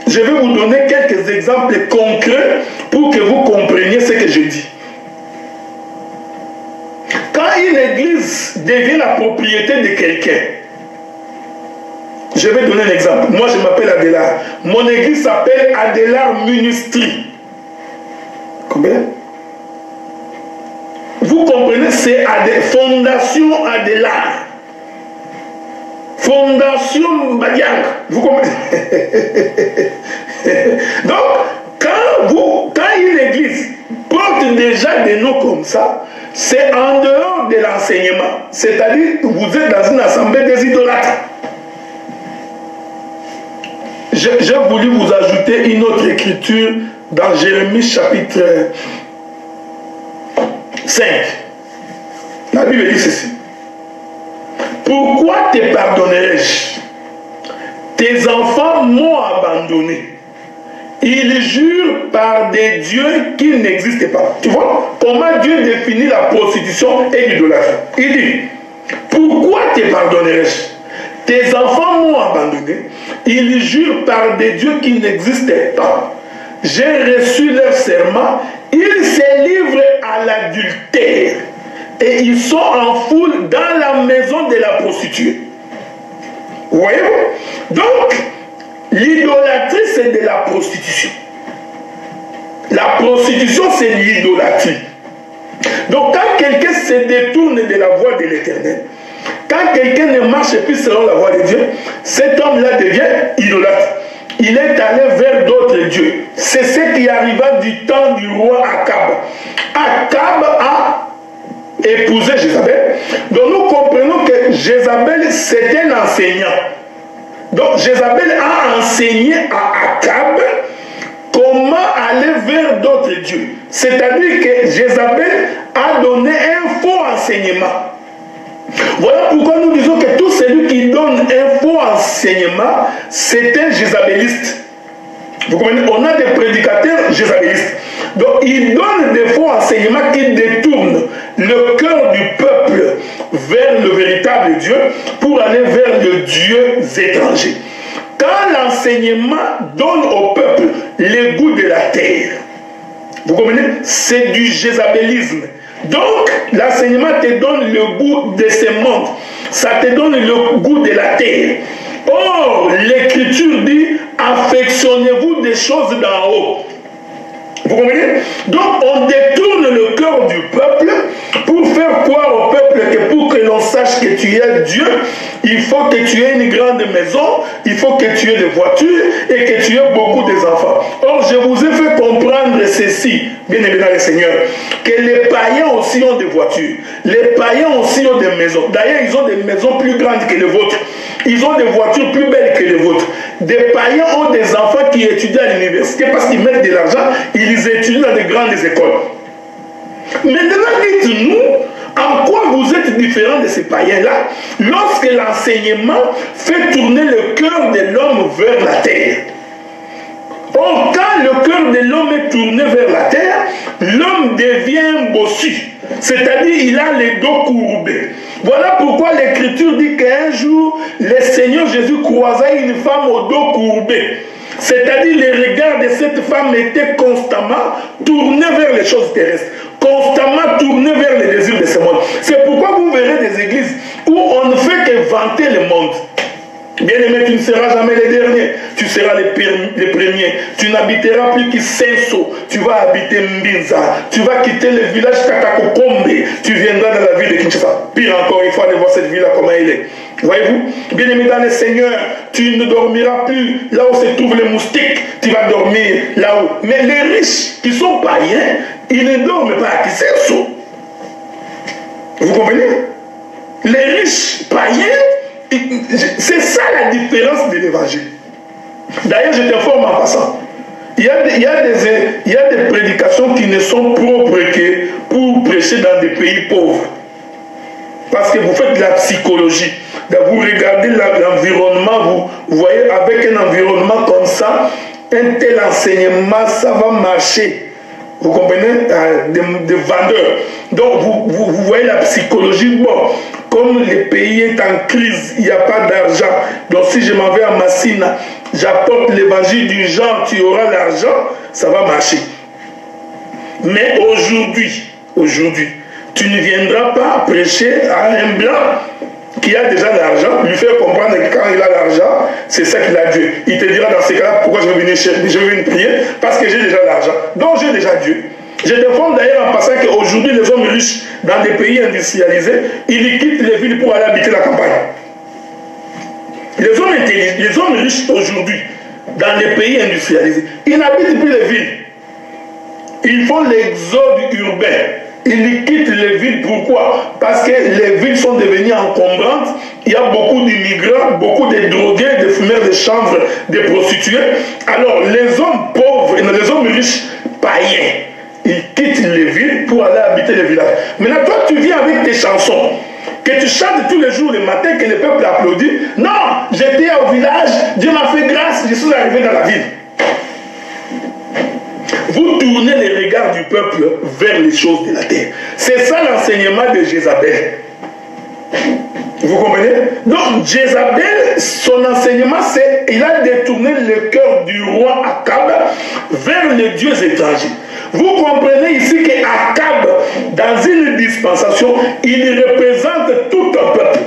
Je vais vous donner quelques exemples concrets pour que vous compreniez ce que je dis. Quand une église devient la propriété de quelqu'un, je vais donner un exemple. Moi, je m'appelle Adélard. Mon église s'appelle Adélard Ministry. Combien? Vous comprenez, c'est Fondation Adélard. Fondation Badiang. Vous comprenez? Donc, quand une église porte déjà des noms comme ça, c'est en dehors de l'enseignement. C'est-à-dire que vous êtes dans une assemblée des idolâtres. J'ai voulu vous ajouter une autre écriture dans Jérémie chapitre 5. La Bible dit ceci. Pourquoi te pardonnerai-je? Tes enfants m'ont abandonné. Ils jurent par des dieux qui n'existent pas. Tu vois comment Dieu définit la prostitution et l'idolâtrie? Il dit, pourquoi te pardonnerai-je? Tes enfants m'ont abandonné. Ils jurent par des dieux qui n'existent pas. J'ai reçu leur serment. Ils se livrent à l'adultère. Et ils sont en foule dans la maison de la prostituée. Voyez-vous? Donc, l'idolâtrie, c'est de la prostitution. La prostitution, c'est l'idolâtrie. Donc, quand quelqu'un se détourne de la voie de l'Éternel, quand quelqu'un ne marche plus selon la voie de Dieu, cet homme-là devient idolâtre. Il est allé vers d'autres dieux. C'est ce qui arriva du temps du roi Akab. Akab a épousé Jézabel. Donc nous comprenons que Jézabel, c'est un enseignant. Donc Jézabel a enseigné à Akab comment aller vers d'autres dieux. C'est-à-dire que Jézabel a donné un faux enseignement. Voilà pourquoi nous disons que tout celui qui donne un faux enseignement, c'est un jézabéliste. Vous comprenez? On a des prédicateurs jézabélistes. Donc ils donnent des faux enseignements qui détournent le cœur du peuple vers le véritable Dieu pour aller vers le Dieu étranger. Quand l'enseignement donne au peuple le goût de la terre, vous comprenez? C'est du jézabélisme. Donc, l'enseignement te donne le goût de ce monde. Ça te donne le goût de la terre. Or, l'Écriture dit, affectionnez-vous des choses d'en haut. Vous comprenez? Donc, on détourne le cœur du peuple pour faire croire au peuple que pour que l'on sache que tu es Dieu, il faut que tu aies une grande maison, il faut que tu aies des voitures et que tu aies beaucoup d'enfants. Or, je vous ai fait comprendre ceci, bien évidemment le Seigneur, que les païens aussi ont des voitures, les païens aussi ont des maisons. D'ailleurs, ils ont des maisons plus grandes que les vôtres. Ils ont des voitures plus belles que les vôtres. Des païens ont des enfants qui étudient à l'université parce qu'ils mettent de l'argent, ils étudient dans de grandes écoles. Maintenant, dites-nous, en quoi vous êtes différent de ces païens-là lorsque l'enseignement fait tourner le cœur de l'homme vers la terre? Or, quand le cœur de l'homme est tourné vers la terre, l'homme devient bossu. C'est-à-dire, il a les dos courbés. Voilà pourquoi l'Écriture dit qu'un jour, le Seigneur Jésus croisa une femme au dos courbé. C'est-à-dire, les regards de cette femme étaient constamment tournés vers les choses terrestres, constamment tournés vers les désirs de ce monde. C'est pourquoi vous verrez des églises où on ne fait que vanter le monde. Bien-aimé, tu ne seras jamais le dernier, tu seras le premier. Tu n'habiteras plus qu'Isenso, tu vas habiter Mbinza, tu vas quitter le village Katakokombe, tu viendras dans la ville de Kinshasa. Pire encore, il faut aller voir cette ville-là comment elle est. Voyez-vous, bien-aimé dans le Seigneur, tu ne dormiras plus là où se trouvent les moustiques, tu vas dormir là-haut. Mais les riches qui sont païens, ils ne dorment pas à Kinshasa. Vous comprenez? Les riches païens, c'est ça la différence de l'évangile. D'ailleurs, je t'informe en passant. Il y a des prédications qui ne sont propres que pour prêcher dans des pays pauvres. Parce que vous faites de la psychologie. Vous regardez l'environnement, vous voyez, avec un environnement comme ça, un tel enseignement, ça va marcher. Vous comprenez? Des vendeurs. Donc, vous voyez la psychologie. Bon, comme le pays est en crise, il n'y a pas d'argent. Donc, si je m'en vais à Massina, j'apporte l'évangile du genre, tu auras l'argent, ça va marcher. Mais aujourd'hui, tu ne viendras pas prêcher à un blanc qui a déjà l'argent, lui faire comprendre que quand il a l'argent, c'est ça qu'il a Dieu. Il te dira dans ces cas-là, pourquoi je vais venir prier? Parce que j'ai déjà l'argent. Donc j'ai déjà Dieu. Je défends d'ailleurs en passant qu'aujourd'hui, les hommes riches dans des pays industrialisés, ils quittent les villes pour aller habiter la campagne. Les hommes riches aujourd'hui, dans les pays industrialisés, ils n'habitent plus les villes. Ils font l'exode urbain. Ils quittent les villes. Pourquoi? Parce que les villes sont devenues encombrantes. Il y a beaucoup d'immigrants, beaucoup de drogués, de fumeurs de chanvre, de prostituées. Alors, les hommes pauvres, les hommes riches, païens, ils quittent les villes pour aller habiter les villages. Maintenant, toi, tu viens avec tes chansons, que tu chantes tous les jours, le matin, que le peuple applaudit. Non, j'étais au village, Dieu m'a fait grâce, je suis arrivé dans la ville. Vous tournez les regards du peuple vers les choses de la terre. C'est ça l'enseignement de Jézabel. Vous comprenez? Donc, Jézabel, son enseignement, c'est qu'il a détourné le cœur du roi Akab vers les dieux étrangers. Vous comprenez ici qu'Akab, dans une dispensation, il représente tout un peuple.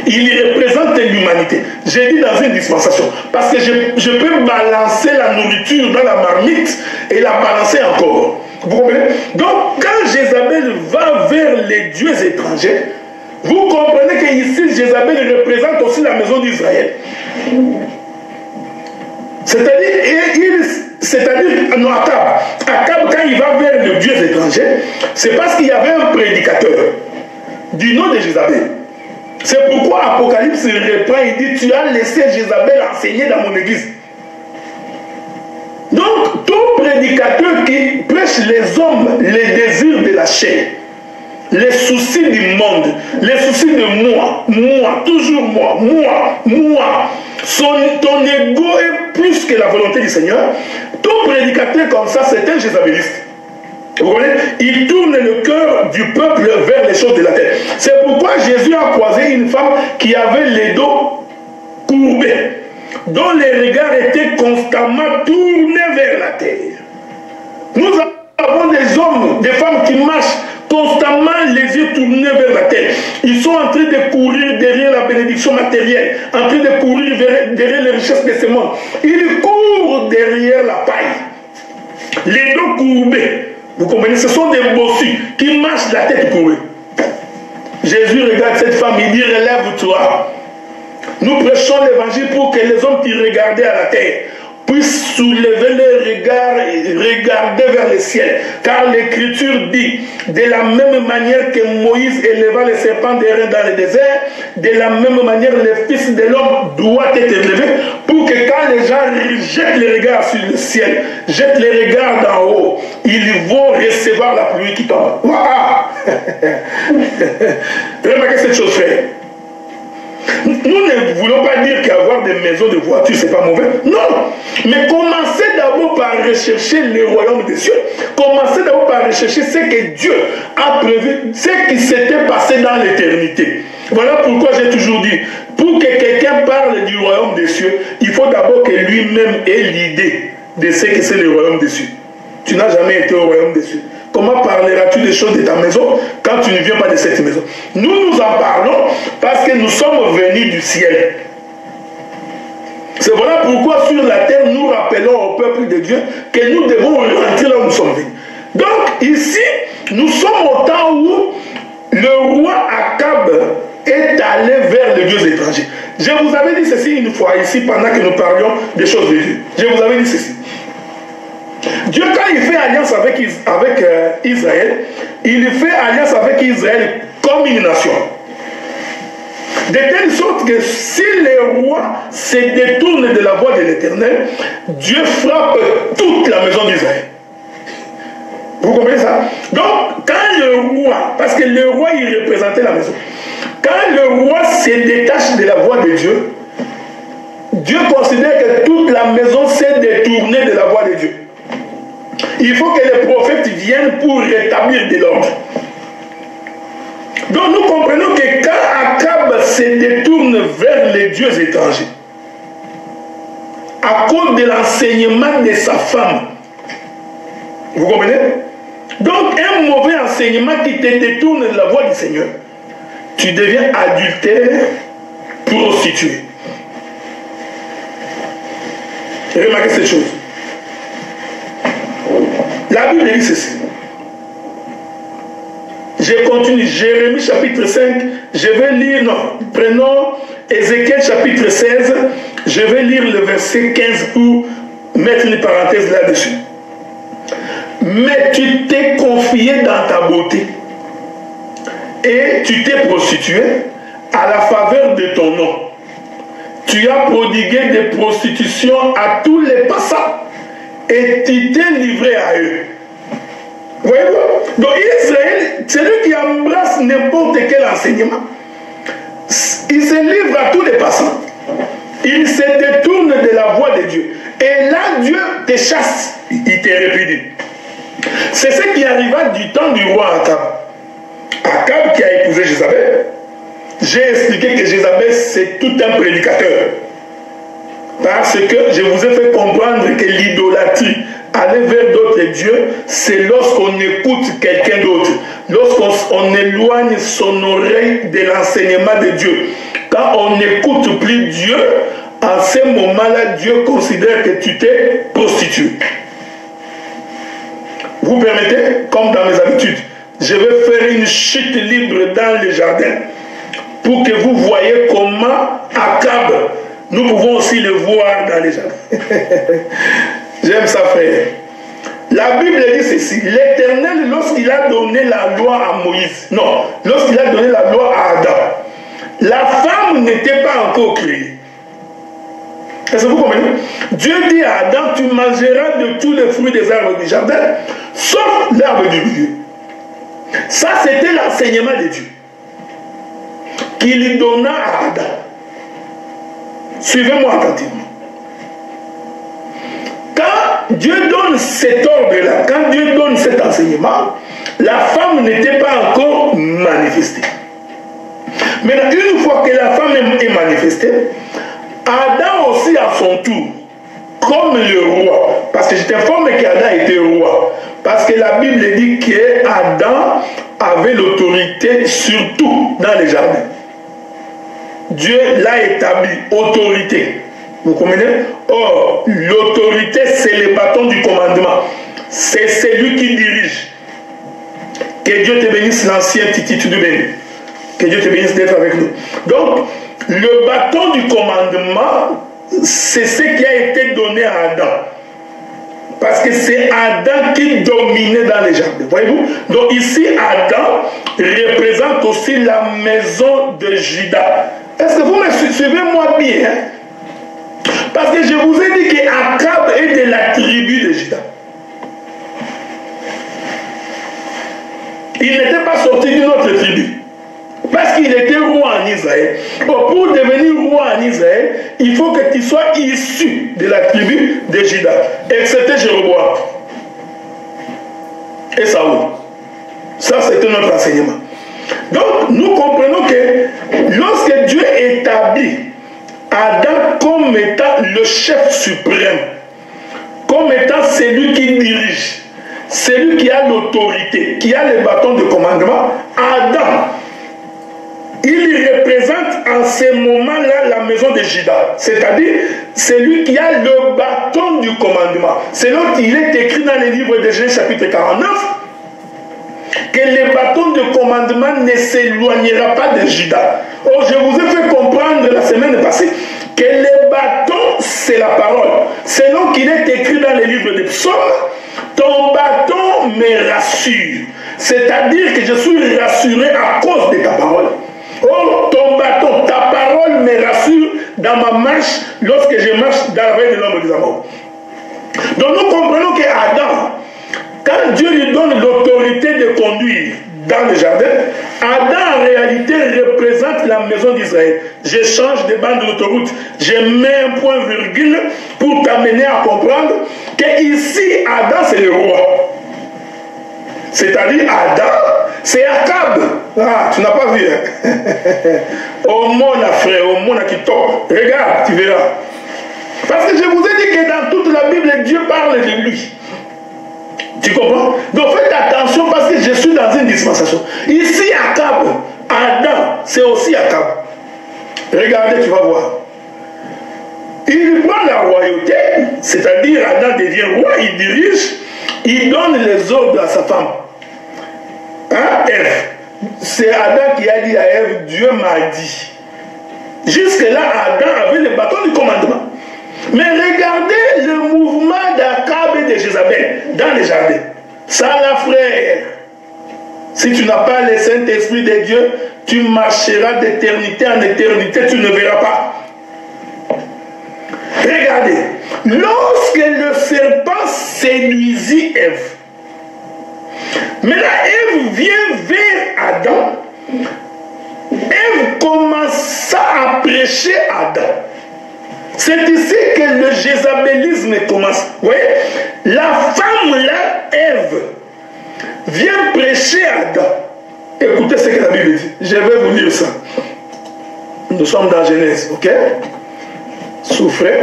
Il représente l'humanité. J'ai dit dans une dispensation. Parce que je peux balancer la nourriture dans la marmite et la balancer encore. Vous comprenez? Donc, quand Jézabel va vers les dieux étrangers, vous comprenez qu'ici, Jézabel représente aussi la maison d'Israël. C'est-à-dire, non, Akab, quand il va vers les dieux étrangers, c'est parce qu'il y avait un prédicateur du nom de Jézabel. C'est pourquoi Apocalypse reprend, il dit, tu as laissé Jézabel enseigner dans mon église. Donc, tout prédicateur qui prêche les hommes les désirs de la chair, les soucis du monde, les soucis de moi, toujours moi. Ton ego est plus que la volonté du Seigneur. Tout prédicateur comme ça, c'est un jézabéliste. Vous voyez, il tourne le cœur du peuple vers les choses de la terre. C'est pourquoi Jésus a croisé une femme qui avait les dos courbés, dont les regards étaient constamment tournés vers la terre. Nous avons des hommes, des femmes qui marchent constamment les yeux tournés vers la terre. Ils sont en train de courir derrière la bénédiction matérielle, en train de courir derrière les richesses de ce monde. Ils courent derrière la paille. Les dos courbés. Vous comprenez? Ce sont des bossus qui marchent la tête courbée. Jésus regarde cette femme, il dit, relève-toi. Nous prêchons l'évangile pour que les hommes qui regardaient à la terre puissent soulever les regards et regarder vers le ciel. Car l'Écriture dit, de la même manière que Moïse éleva les serpents d'airain dans le désert, de la même manière le Fils de l'homme doit être élevé, pour que quand les gens jettent les regards sur le ciel, jettent les regards d'en haut, ils vont recevoir la pluie qui tombe. Waouh! Remarquez cette chose, frère. Nous ne voulons pas dire qu'avoir des maisons, de voitures, c'est pas mauvais. Non. Mais commencez d'abord par rechercher le royaume des cieux. Commencez d'abord par rechercher ce que Dieu a prévu, ce qui s'était passé dans l'éternité. Voilà pourquoi j'ai toujours dit, pour que quelqu'un parle du royaume des cieux, il faut d'abord que lui-même ait l'idée de ce que c'est le royaume des cieux. Tu n'as jamais été au royaume des cieux. Comment parleras-tu des choses de ta maison quand tu ne viens pas de cette maison? Nous en parlons parce que nous sommes venus du ciel. C'est voilà pourquoi sur la terre, nous rappelons au peuple de Dieu que nous devons rentrer là où nous sommes venus. Donc ici, nous sommes au temps où le roi Akab est allé vers les dieux étrangers. Je vous avais dit ceci une fois ici pendant que nous parlions des choses de Dieu. Je vous avais dit ceci. Dieu, quand il fait alliance avec Israël, il fait alliance avec Israël comme une nation. De telle sorte que si les rois se détournent de la voie de l'Éternel, Dieu frappe toute la maison d'Israël. Vous comprenez ça? Donc, quand le roi, parce que le roi, il représentait la maison, quand le roi se détache de la voie de Dieu, Dieu considère que toute la maison s'est détournée de la voie de Dieu. Il faut que les prophètes viennent pour rétablir de l'ordre. Donc nous comprenons que quand Akab se détourne vers les dieux étrangers, à cause de l'enseignement de sa femme, vous comprenez? Donc un mauvais enseignement qui te détourne de la voie du Seigneur, tu deviens adultère, prostituée. Remarquez cette chose. La Bible dit ceci. Je continue. Jérémie chapitre 5. Je vais lire, non, prenons Ézéchiel chapitre 16. Je vais lire le verset 15 pour mettre une parenthèse là-dessus. Mais tu t'es confié dans ta beauté et tu t'es prostitué à la faveur de ton nom. Tu as prodigué des prostitutions à tous les passants et tu t'es livré à eux. Voyez-vous? Donc Israël, celui qui embrasse n'importe quel enseignement, il se livre à tous les passants. Il se détourne de la voie de Dieu. Et là, Dieu te chasse, il te répudie. C'est ce qui arriva du temps du roi Akab. Akab qui a épousé Jézabel. J'ai expliqué que Jézabel, c'est tout un prédicateur. Parce que je vous ai fait comprendre que l'idolâtrie, aller vers d'autres dieux, c'est lorsqu'on écoute quelqu'un d'autre. Lorsqu'on éloigne son oreille de l'enseignement de Dieu. Quand on n'écoute plus Dieu, en ce moment-là, Dieu considère que tu t'es prostitué. Vous permettez, comme dans mes habitudes, je vais faire une chute libre dans le jardin pour que vous voyez comment Akab, nous pouvons aussi le voir dans les jardins. J'aime ça, frère. La Bible dit ceci. L'Éternel, lorsqu'il a donné la loi à Moïse, non, lorsqu'il a donné la loi à Adam, la femme n'était pas encore créée. Est-ce que vous comprenez? Dieu dit à Adam, tu mangeras de tous les fruits des arbres du jardin, sauf l'arbre du milieu. Ça, c'était l'enseignement de Dieu qu'il donna à Adam. Suivez-moi attentivement. Quand Dieu donne cet ordre-là, quand Dieu donne cet enseignement, la femme n'était pas encore manifestée. Maintenant, une fois que la femme est manifestée, Adam aussi à son tour, comme le roi, parce que je t'informe qu'Adam était roi, parce que la Bible dit qu'Adam avait l'autorité surtout dans les jardins. Dieu l'a établi, autorité. Vous comprenez? Or, l'autorité, c'est le bâton du commandement. C'est celui qui dirige. Que Dieu te bénisse, l'ancien Titi, tu bénis. Que Dieu te bénisse d'être avec nous. Donc, le bâton du commandement, c'est ce qui a été donné à Adam. Parce que c'est Adam qui dominait dans les jardins. Voyez-vous? Donc ici, Adam représente aussi la maison de Juda. Est-ce que vous me suivez-moi bien? Hein? Parce que je vous ai dit qu'Akab est de la tribu de Juda. Il n'était pas sorti d'une autre tribu. Parce qu'il était roi en Israël. Bon, pour devenir roi en Israël, il faut que tu sois issu de la tribu de Juda. Excepté Jéroboam et Saoul. Ça, c'était notre enseignement. Donc, nous comprenons que lorsque Dieu établit Adam comme étant le chef suprême, comme étant celui qui dirige, celui qui a l'autorité, qui a le bâton de commandement, Adam, il représente en ce moment-là la maison de Juda. C'est-à-dire, c'est lui qui a le bâton du commandement. C'est là qu'il est écrit dans le livre de Genèse chapitre 49 que le bâton de commandement ne s'éloignera pas de Juda. Or, je vous ai fait comprendre la semaine passée que le bâton, c'est la parole. C'est là qu'il est écrit dans le livre des psaumes, ton bâton me rassure. C'est-à-dire que je suis rassuré à cause de ta parole. Oh, ton bâton, ta parole me rassure dans ma marche lorsque je marche dans la veille de l'homme des amours. Donc nous comprenons qu'Adam, quand Dieu lui donne conduire dans le jardin, Adam en réalité représente la maison d'Israël. Je change de bande d'autoroute, je mets un point virgule pour t'amener à comprendre que ici, Adam c'est le roi. C'est-à-dire Adam, c'est Akab. Ah, tu n'as pas vu. Hein? Au monde, frère, au monde qui tombe. Regarde, tu verras. Parce que je vous ai dit que dans toute la Bible, Dieu parle de lui. Tu comprends? Donc faites attention parce que je suis dans une dispensation. Ici, Akab, Adam, c'est aussi Akab. Regardez, tu vas voir. Il prend la royauté, c'est-à-dire Adam devient roi, il dirige, il donne les ordres à sa femme. Hein, Ève. C'est Adam qui a dit à Ève, Dieu m'a dit. Jusque-là, Adam avait le bâton du commandement. Mais regardez le mouvement d'Akab et de Jézabel dans les jardins. Ça, la frère, si tu n'as pas le Saint-Esprit de Dieu, tu marcheras d'éternité en éternité, tu ne verras pas. Regardez, lorsque le serpent séduisit Ève, mais là, Ève vient vers Adam, Ève commença à prêcher Adam. C'est ici que le jézabélisme commence. Vous voyez, la femme là, Ève, vient prêcher Adam. Écoutez ce que la Bible dit. Je vais vous lire ça. Nous sommes dans Genèse, ok? Souffrez.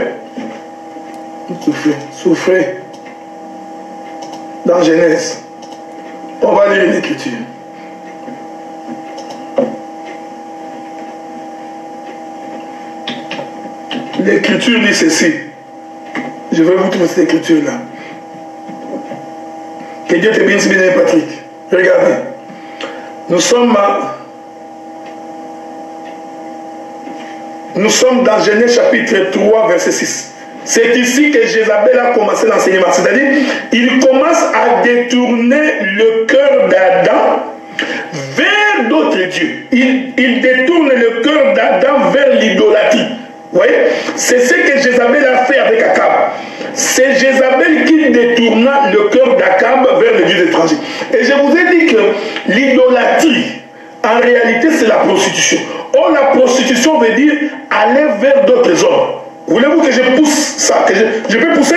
Souffrez. Souffrez. Dans Genèse. On va lire une écriture. L'écriture dit ceci. Je vais vous trouver cette écriture-là. Que Dieu te bénisse, bien Patrick. Regardez. Nous sommes dans Genèse chapitre 3, verset 6. C'est ici que Jézabel a commencé l'enseignement. C'est-à-dire, il commence à détourner le cœur d'Adam vers d'autres dieux. Il détourne le cœur d'Adam vers l'idolâtrie. Vous voyez, c'est ce que Jézabel a fait avec Akab. C'est Jézabel qui détourna le cœur d'Akab vers les dieux étrangers. Et je vous ai dit que l'idolâtrie, en réalité, c'est la prostitution. Or, la prostitution veut dire aller vers d'autres hommes. Voulez-vous que je pousse ça, que je peux pousser?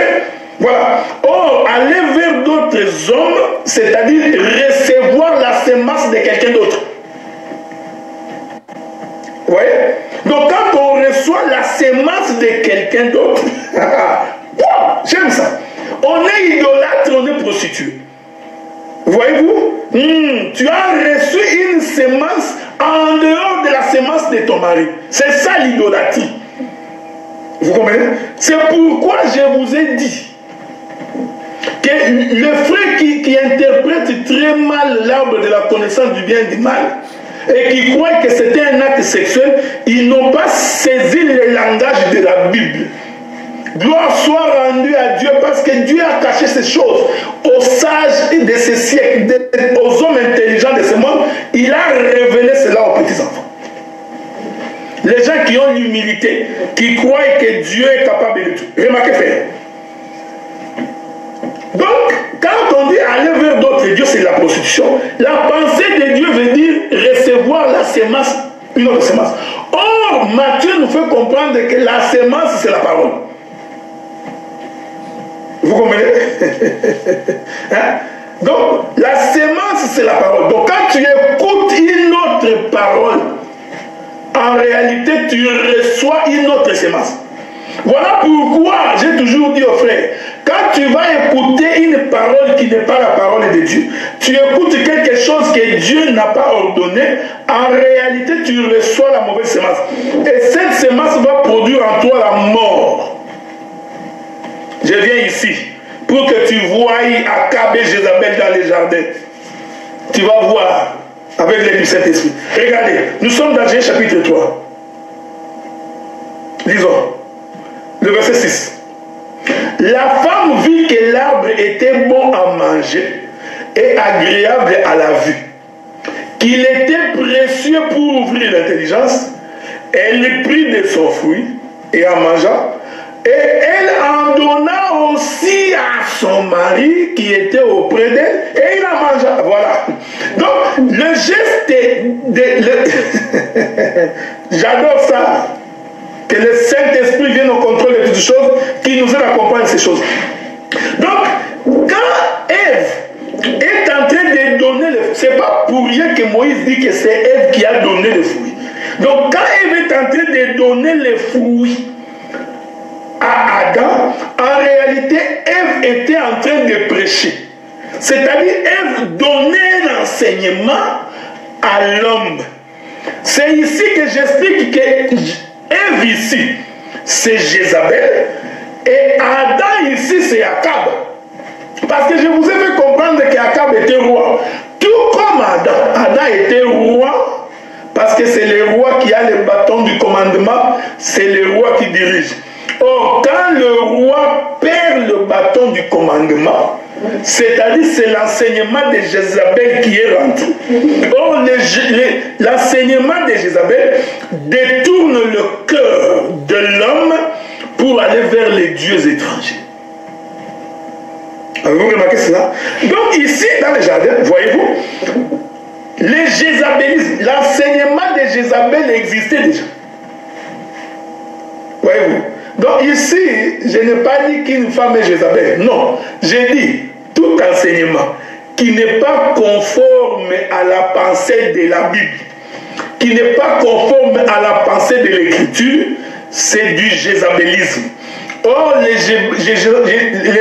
Voilà. Or, aller vers d'autres hommes, c'est-à-dire recevoir la semence de quelqu'un d'autre. Vous voyez? Donc, quand on reçoit la semence de quelqu'un d'autre, j'aime ça. On est idolâtre, on est prostitué. Voyez-vous? Tu as reçu une semence en dehors de la semence de ton mari. C'est ça l'idolâtrie. Vous comprenez? C'est pourquoi je vous ai dit que le frère qui interprète très mal l'arbre de la connaissance du bien et du mal et qui croit que c'était un acte sexuel, ils n'ont pas saisi le langage de la Bible. Gloire soit rendue à Dieu parce que Dieu a caché ces choses aux sages de ce siècle, aux hommes intelligents de ce monde. Il a révélé cela aux petits-enfants. Les gens qui ont l'humilité, qui croient que Dieu est capable de tout. Remarquez, frère. Donc, quand on dit aller vers d'autres dieux, c'est la prostitution. La pensée de Dieu veut dire recevoir la semence, une autre semence. Or, Matthieu nous fait comprendre que la semence, c'est la parole. Vous comprenez? Hein? Donc, la semence, c'est la parole. Donc, quand tu écoutes une autre parole, en réalité, tu reçois une autre semence. Voilà pourquoi j'ai toujours dit aux frères, quand tu vas écouter une parole qui n'est pas la parole de Dieu, tu écoutes quelque chose que Dieu n'a pas ordonné, en réalité, tu reçois la mauvaise semence. Et cette semence va produire en toi la mort. Je viens ici pour que tu voies Akab et Jézabel dans les jardins. Tu vas voir avec l'aide du Saint-Esprit. Regardez, nous sommes dans Genèse chapitre 3. Lisons le verset 6. La femme vit que l'arbre était bon à manger et agréable à la vue, qu'il était précieux pour ouvrir l'intelligence. Elle prit de son fruit et en mangea. Et elle en donna aussi à son mari qui était auprès d'elle et il en mangea. Voilà. geste j'adore ça, que le Saint-Esprit vienne au contrôle de toutes choses, qui nous aide à comprendre ces choses. Donc, quand Ève est en train de donner le fruit, ce n'est pas pour rien que Moïse dit que c'est Ève qui a donné le fruit. Donc, quand Ève est en train de donner le fruit à Adam, en réalité, Ève était en train de prêcher. C'est-à-dire, Ève donnait l'enseignement à l'homme. C'est ici que j'explique que Ève ici, c'est Jézabel, et Adam ici, c'est Akab. Parce que je vous ai fait comprendre qu'Akab était roi. Tout comme Adam était roi, parce que c'est le roi qui a le bâton du commandement, c'est le roi qui dirige. Or, quand le roi perd le bâton du commandement, c'est-à-dire c'est l'enseignement de Jézabel qui est rentré. Or, l'enseignement de Jézabel détourne le cœur de l'homme pour aller vers les dieux étrangers. Avez-vous remarqué cela? Donc ici, dans le jardin, voyez-vous, le jézabélisme, l'enseignement de Jézabel existait déjà. Voyez-vous? Donc ici, je n'ai pas dit qu'une femme est Jézabel. Non, j'ai dit tout enseignement qui n'est pas conforme à la pensée de la Bible, qui n'est pas conforme à la pensée de l'Écriture, c'est du jézabélisme. Or, le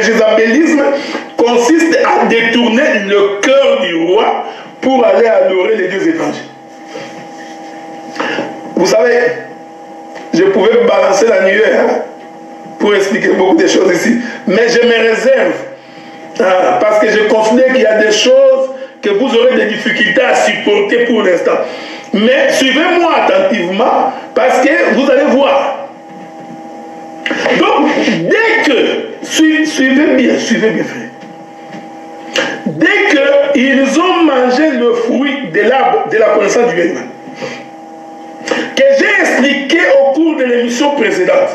jézabélisme consiste à détourner le cœur du roi pour aller adorer les dieux étrangers. Vous savez, je pouvais balancer la nuée pour expliquer beaucoup de choses ici, mais je me réserve parce que je considère qu'il y a des choses que vous aurez des difficultés à supporter pour l'instant. Mais suivez-moi attentivement parce que vous allez voir. Donc, dès que, suivez bien frère, dès qu'ils ont mangé le fruit de l'arbre de la connaissance du bien et du mal, que j'ai expliqué au cours de l'émission précédente,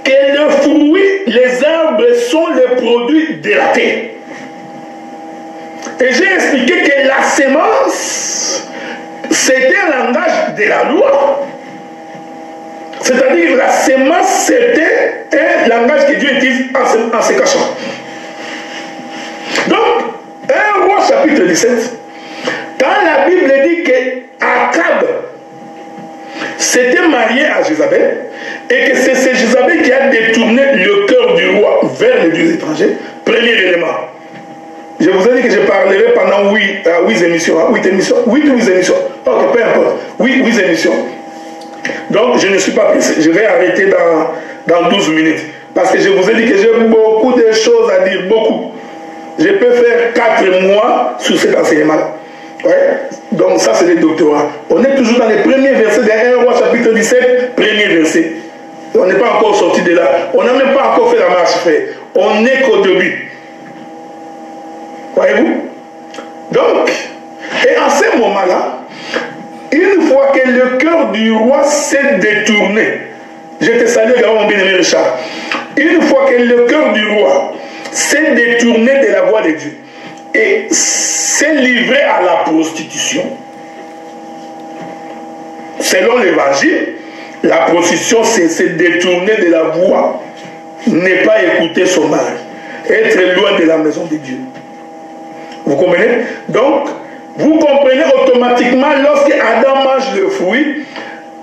que le fruit, les arbres sont les produits de la terre. Et j'ai expliqué que la sémence, c'était un langage de la loi. C'est-à-dire la sémence, c'était un langage que Dieu utilise en se cachant. Donc, 1 Roi chapitre 17, quand la Bible dit que Akab s'était marié à Jézabel, et que c'est Jézabel qui a détourné le cœur du roi vers les dieux étrangers, premier élément. Je vous ai dit que je parlerai pendant 8 émissions, 8 émissions, 8 ou 8 émissions, ok, peu importe, 8 émissions. Donc, je ne suis pas pressé. Je vais arrêter dans 12 minutes. Parce que je vous ai dit que j'ai beaucoup de choses à dire. Beaucoup. Je peux faire 4 mois sur cet enseignement-là. Ouais? Donc, ça, c'est le doctorat. On est toujours dans les premiers versets de 1 Roi chapitre 17, premier verset. On n'est pas encore sorti de là. On n'a même pas encore fait la marche, frère. On n'est qu'au début. Voyez-vous? Donc, et à ce moment-là, une fois que le cœur du roi s'est détourné, je te salue également mon bien-aimé Richard, une fois que le cœur du roi s'est détourné de la voie de Dieu et s'est livré à la prostitution, selon l'évangile, la prostitution c'est se détourner de la voie, ne pas écouter son mari, être loin de la maison de Dieu. Vous comprenez? Donc, vous comprenez automatiquement, lorsque Adam mange le fruit,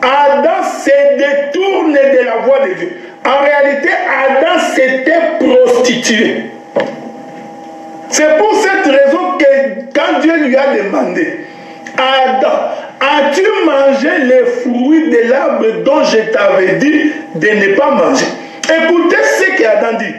Adam se détourne de la voie de Dieu. En réalité, Adam s'était prostitué. C'est pour cette raison que quand Dieu lui a demandé, Adam, as-tu mangé les fruits de l'arbre dont je t'avais dit de ne pas manger? Écoutez ce qu'Adam dit.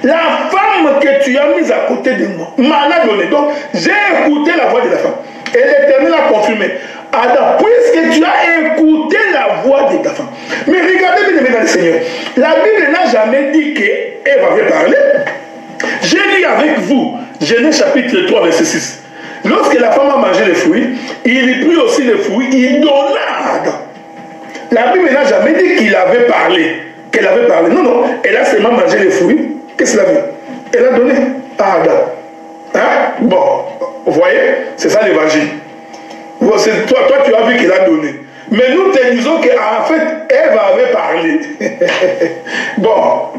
La femme que tu as mise à côté de moi m'en a donné. Donc, j'ai écouté la voix de la femme. Et l'Éternel a confirmé. Adam, puisque tu as écouté la voix de ta femme. Mais regardez bien, mesdames et Seigneur, la Bible n'a jamais dit qu'Ève avait parlé. J'ai lu avec vous, Genèse chapitre 3, verset 6. Lorsque la femme a mangé les fruits, il prit aussi les fruits, il donna à Adam. La Bible n'a jamais dit qu'il avait parlé, qu'elle avait parlé. Non, non, elle a seulement mangé les fruits. Qu'est-ce qu'elle a fait? Elle a donné à Adam. Hein? Bon, vous voyez, c'est ça l'évangile. Toi, tu as vu qu'il a donné. Mais nous te disons qu'en fait, Ève avait parlé. Bon,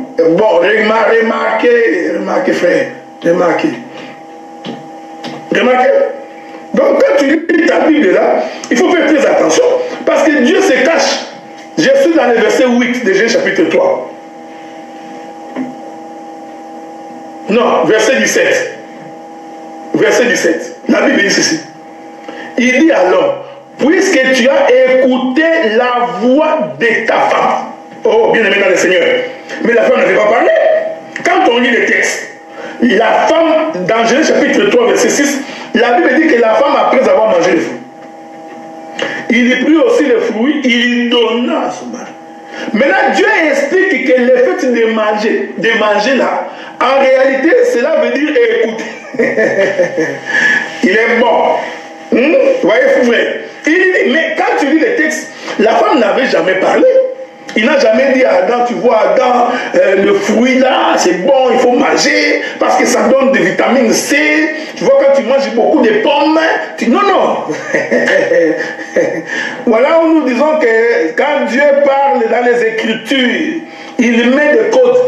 remarquez, frère. Remarquez. Donc, quand tu lis ta Bible là, il faut faire très attention. Parce que Dieu se cache. Je suis dans le verset 8 de Genèse chapitre 3. Non, verset 17. Verset 17. La Bible dit ceci. Il dit à l'homme, puisque tu as écouté la voix de ta femme. Oh, bien aimé dans le Seigneur. Mais la femme n'avait pas parlé. Quand on lit le texte, la femme, dans Genèse chapitre 3, verset 6, la Bible dit que la femme, après avoir mangé le fruit, il y prit aussi le fruit, il donna à son mari. Maintenant, Dieu explique que le fait de manger là, en réalité, cela veut dire écoute. Il est bon. Voyez, frère. Mais quand tu lis le texte, la femme n'avait jamais parlé. Il n'a jamais dit à Adam, tu vois Adam, le fruit là, c'est bon, il faut manger, parce que ça donne des vitamines C. Tu vois, quand tu manges beaucoup de pommes, non. Voilà où nous disons que quand Dieu parle dans les Écritures, il met des codes.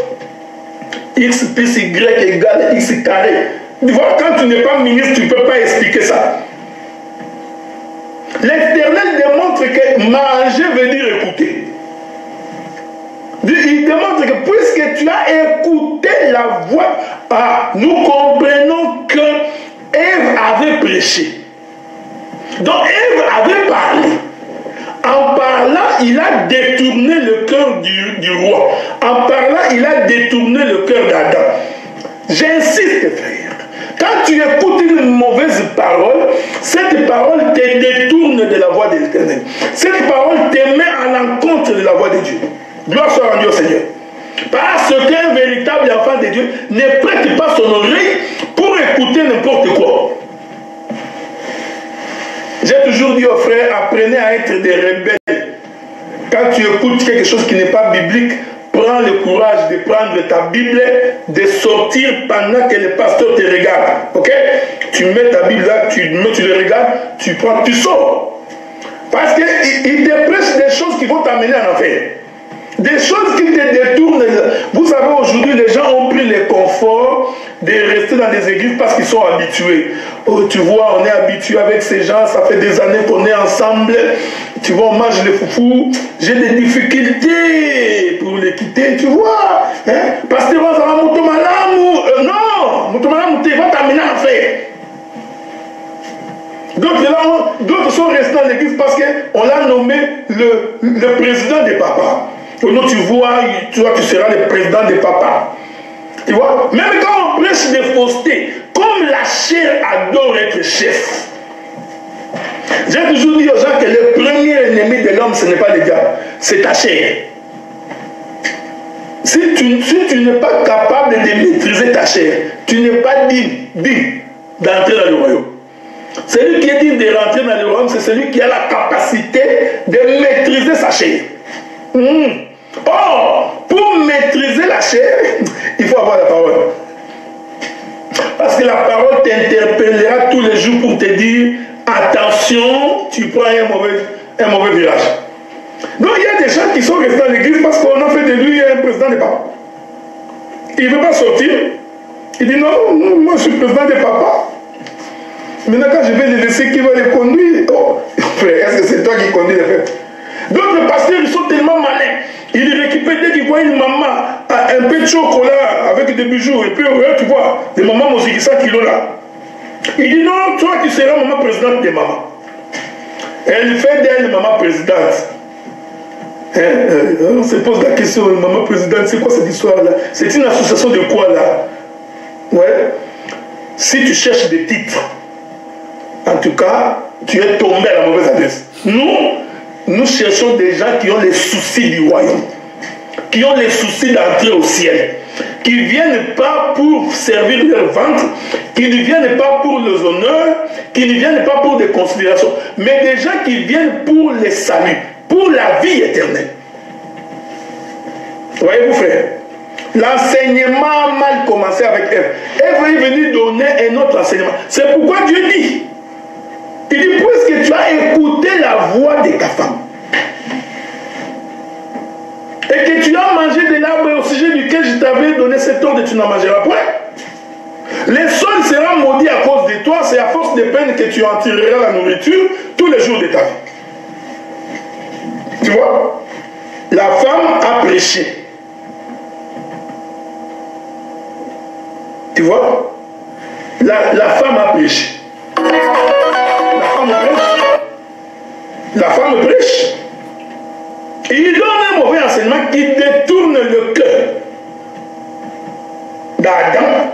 X plus Y égale X carré. Tu vois, quand tu n'es pas ministre, tu ne peux pas expliquer ça. L'Éternel démontre que manger veut dire écouter. Il démontre que puisque tu as écouté la voix, nous comprenons que Ève avait prêché. Donc Ève avait parlé. En parlant, il a détourné le cœur du roi. En parlant, il a détourné le cœur d'Adam. J'insiste, frère. Quand tu écoutes une mauvaise parole, cette parole te détourne de la voix de l'Éternel. Cette parole te met à l'encontre de la voix de Dieu. Gloire soit rendue au Seigneur. Parce qu'un véritable enfant de Dieu ne prête pas son oreille pour écouter n'importe quoi. J'ai toujours dit aux frères, apprenez à être des rebelles. Quand tu écoutes quelque chose qui n'est pas biblique, prends le courage de prendre ta Bible, de sortir pendant que le pasteur te regarde. Ok? Tu mets ta Bible là, tu le regardes, tu prends, tu sors. Parce qu'il te prêche des choses qui vont t'amener en enfer. Des choses qui te détournent. Vous savez, aujourd'hui, les gens ont pris le confort de rester dans des églises parce qu'ils sont habitués. Oh, tu vois, on est habitué avec ces gens, ça fait des années qu'on est ensemble. Tu vois, on mange les foufous. J'ai des difficultés pour les quitter, tu vois. Hein? Parce que ça va non, Moutoumalamu, tu vas t'amener en fait. D'autres sont restés dans l'église parce qu'on l'a nommé le président des papas. Donc tu vois, tu seras le président des papas. Tu vois, même quand on prêche des faussetés, comme la chair adore être chef. J'ai toujours dit aux gens que le premier ennemi de l'homme, ce n'est pas le diable, c'est ta chair. Si tu n'es pas capable de maîtriser ta chair, tu n'es pas digne d'entrer dans le royaume. Celui qui est digne de rentrer dans le royaume, c'est celui qui a la capacité de maîtriser sa chair. Or, pour maîtriser la chair, il faut avoir la parole. Parce que la parole t'interpellera tous les jours pour te dire attention, tu prends un mauvais virage. Donc il y a des gens qui sont restés dans l'église parce qu'on a fait de lui un président des papas. Il ne veut pas sortir. Il dit non, moi je suis président des papas. Maintenant quand je vais les laisser, qui va les conduire? Oh, frère, est-ce que c'est toi qui conduis les frères? D'autres pasteurs, ils sont tellement malins. Ils récupèrent dès qu'ils voient une maman, un peu de chocolat avec des bijoux, et puis tu vois, des mamans qui 100 kilos là. Il dit non, toi tu seras maman présidente des mamans. Elle fait d'elle maman présidente. On se pose la question, maman présidente, c'est quoi cette histoire-là? C'est une association de quoi là? Ouais. Si tu cherches des titres, en tout cas, tu es tombé à la mauvaise adresse. Nous cherchons des gens qui ont les soucis du royaume, qui ont les soucis d'entrer au ciel, qui ne viennent pas pour servir leur ventre, qui ne viennent pas pour les honneurs, qui ne viennent pas pour des considérations, mais des gens qui viennent pour les saluts, pour la vie éternelle. Voyez-vous, frère, l'enseignement a mal commencé avec Ève. Ève est venue donner un autre enseignement. C'est pourquoi Dieu dit, il dit, puisque que tu as écouté la voix de ta femme et que tu as mangé de l'arbre au sujet duquel je t'avais donné cet ordre et tu n'en mangeras point, le sol sera maudit à cause de toi, c'est à force de peine que tu en tireras la nourriture tous les jours de ta vie. Tu vois, la femme a prêché. Tu vois, la femme a prêché. La femme prêche. Et il donne un mauvais enseignement qui détourne le cœur d'Adam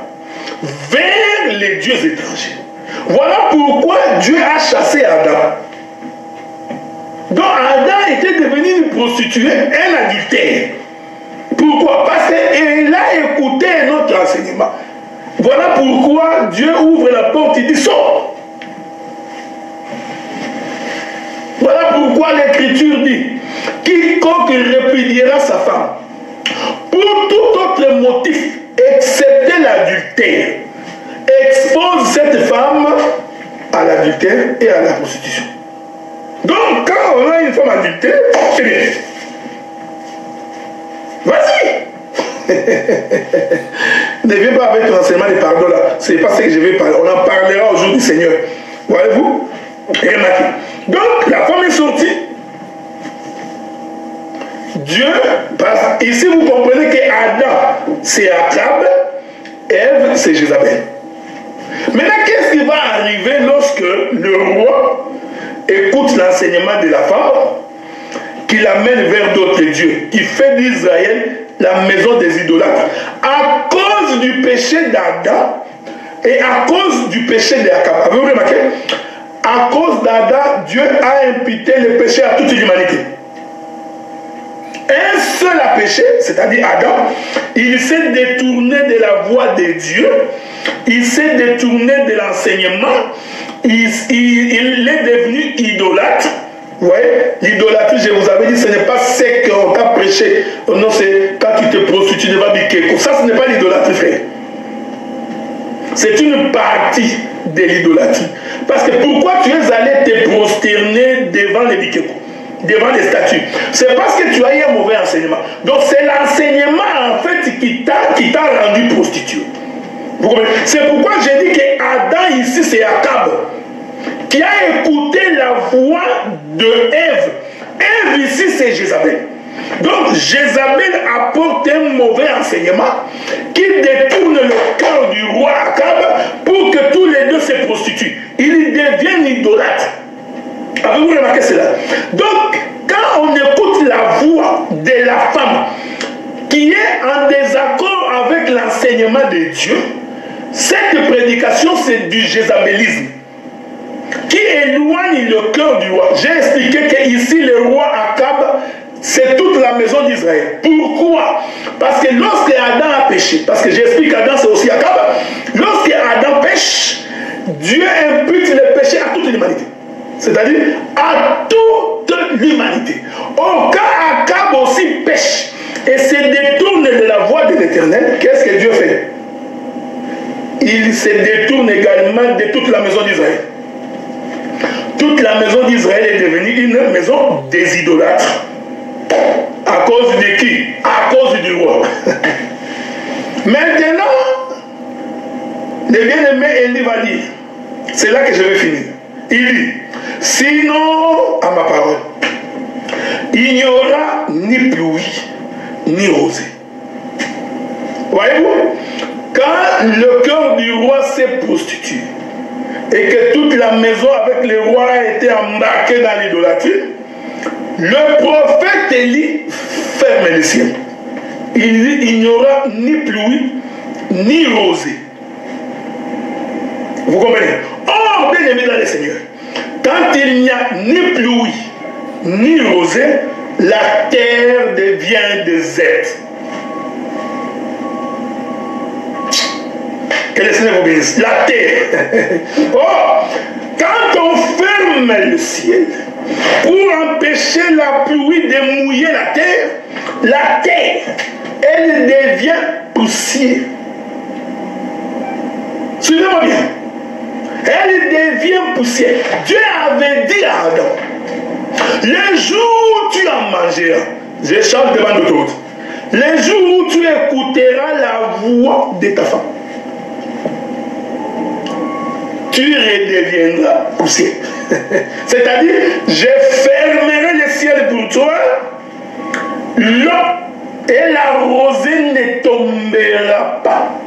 vers les dieux étrangers. Voilà pourquoi Dieu a chassé Adam. Donc Adam était devenu une prostituée, un adultère. Pourquoi? Parce qu'il a écouté notre enseignement. Voilà pourquoi Dieu ouvre la porte et dit sors. Voilà pourquoi l'Écriture dit quiconque répudiera sa femme pour tout autre motif excepté l'adultère expose cette femme à l'adultère et à la prostitution. Donc quand on a une femme adultère, c'est bien. Vas-y. Ne viens pas avec ton enseignement de pardon là. Ce n'est pas ce que je vais parler. On en parlera au jour du Seigneur. Voyez-vous? Remarquez. Donc la femme est sortie. Dieu passe. Ici vous comprenez que Adam c'est Akab, Ève c'est Jézabel. Maintenant qu'est-ce qui va arriver lorsque le roi écoute l'enseignement de la femme, qui l'amène vers d'autres dieux, qui fait d'Israël la maison des idolâtres, à cause du péché d'Adam et à cause du péché d'Akab. Avez-vous remarqué? À cause d'Adam, Dieu a imputé le péché à toute l'humanité. Un seul a péché, c'est-à-dire Adam, il s'est détourné de la voie de Dieu, il s'est détourné de l'enseignement, il est devenu idolâtre. Vous voyez, l'idolâtrie, je vous avais dit, ce n'est pas ce qu'on t'a prêché. Non, c'est quand tu te prostitues devant Bikeko. Ça, ce n'est pas l'idolâtrie, frère. C'est une partie de l'idolâtrie. Parce que pourquoi tu es allé te prosterner devant les Bikeko, devant les statues? C'est parce que tu as eu un mauvais enseignement. Donc c'est l'enseignement en fait qui t'a rendu prostituée. Vous comprenez? C'est pourquoi j'ai dit que Adam ici c'est Akab qui a écouté la voix de Ève. Ève ici c'est Jézabel. Donc Jézabel apporte un mauvais enseignement qui détourne le cœur du roi Akab pour que tous les deux se prostituent. Ils deviennent idolâtres. Avez-vous remarqué cela? Donc quand on écoute la voix de la femme qui est en désaccord avec l'enseignement de Dieu, cette prédication c'est du jézabélisme qui éloigne le cœur du roi. J'ai expliqué que ici le roi Akab c'est toute la maison d'Israël. Pourquoi? Parce que lorsque Adam a péché, parce que j'explique qu'Adam c'est aussi Akab, lorsque Adam pêche, Dieu impute le péché à toute l'humanité. C'est-à-dire à toute l'humanité. Au cas Akab aussi pêche et se détourne de la voie de l'Éternel, qu'est-ce que Dieu fait? Il se détourne également de toute la maison d'Israël. Toute la maison d'Israël est devenue une maison des idolâtres. À cause de qui? À cause du roi. Maintenant, le bien-aimé Élie va dire, c'est là que je vais finir. Il dit, sinon, à ma parole, il n'y aura ni pluie, ni rosée. Voyez-vous? Quand le cœur du roi s'est prostitué et que toute la maison avec le roi a été embarquée dans l'idolâtrie, le prophète Élie ferme le ciel. Il dit, il n'y aura ni pluie, ni rosée. Vous comprenez? Or, bien aimé dans le Seigneur, quand il n'y a ni pluie, ni rosée, la terre devient déserte. Que le Seigneur vous bénisse. La terre. Oh, quand on ferme le ciel pour empêcher la pluie de mouiller la terre, elle devient poussière. Suivez-moi bien. Elle deviens poussière. Dieu avait dit à Adam, le jour où tu en mangeras, je chante devant nous tous, le jour où tu écouteras la voix de ta femme, tu redeviendras poussière. C'est-à-dire, je fermerai le ciel pour toi, l'eau et la rosée ne tombera pas.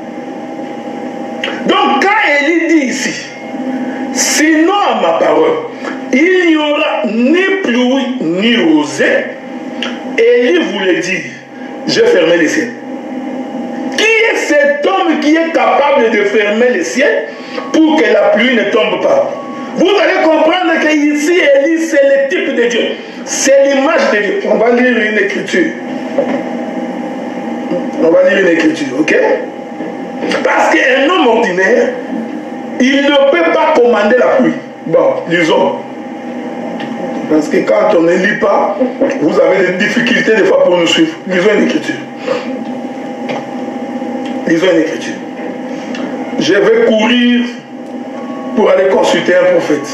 Donc, quand Élie dit ici, sinon à ma parole, il n'y aura ni pluie ni rosée, Élie voulait dire, je fermé les ciels. Qui est cet homme qui est capable de fermer les ciels pour que la pluie ne tombe pas? Vous allez comprendre que ici, Élie, c'est le type de Dieu. C'est l'image de Dieu. On va lire une écriture. On va lire une écriture, ok? Parce qu'un homme ordinaire, il ne peut pas commander la pluie. Bon, lisons. Parce que quand on ne lit pas, vous avez des difficultés des fois pour nous suivre. Lisons une écriture. Lisons une écriture. Je vais courir pour aller consulter un prophète.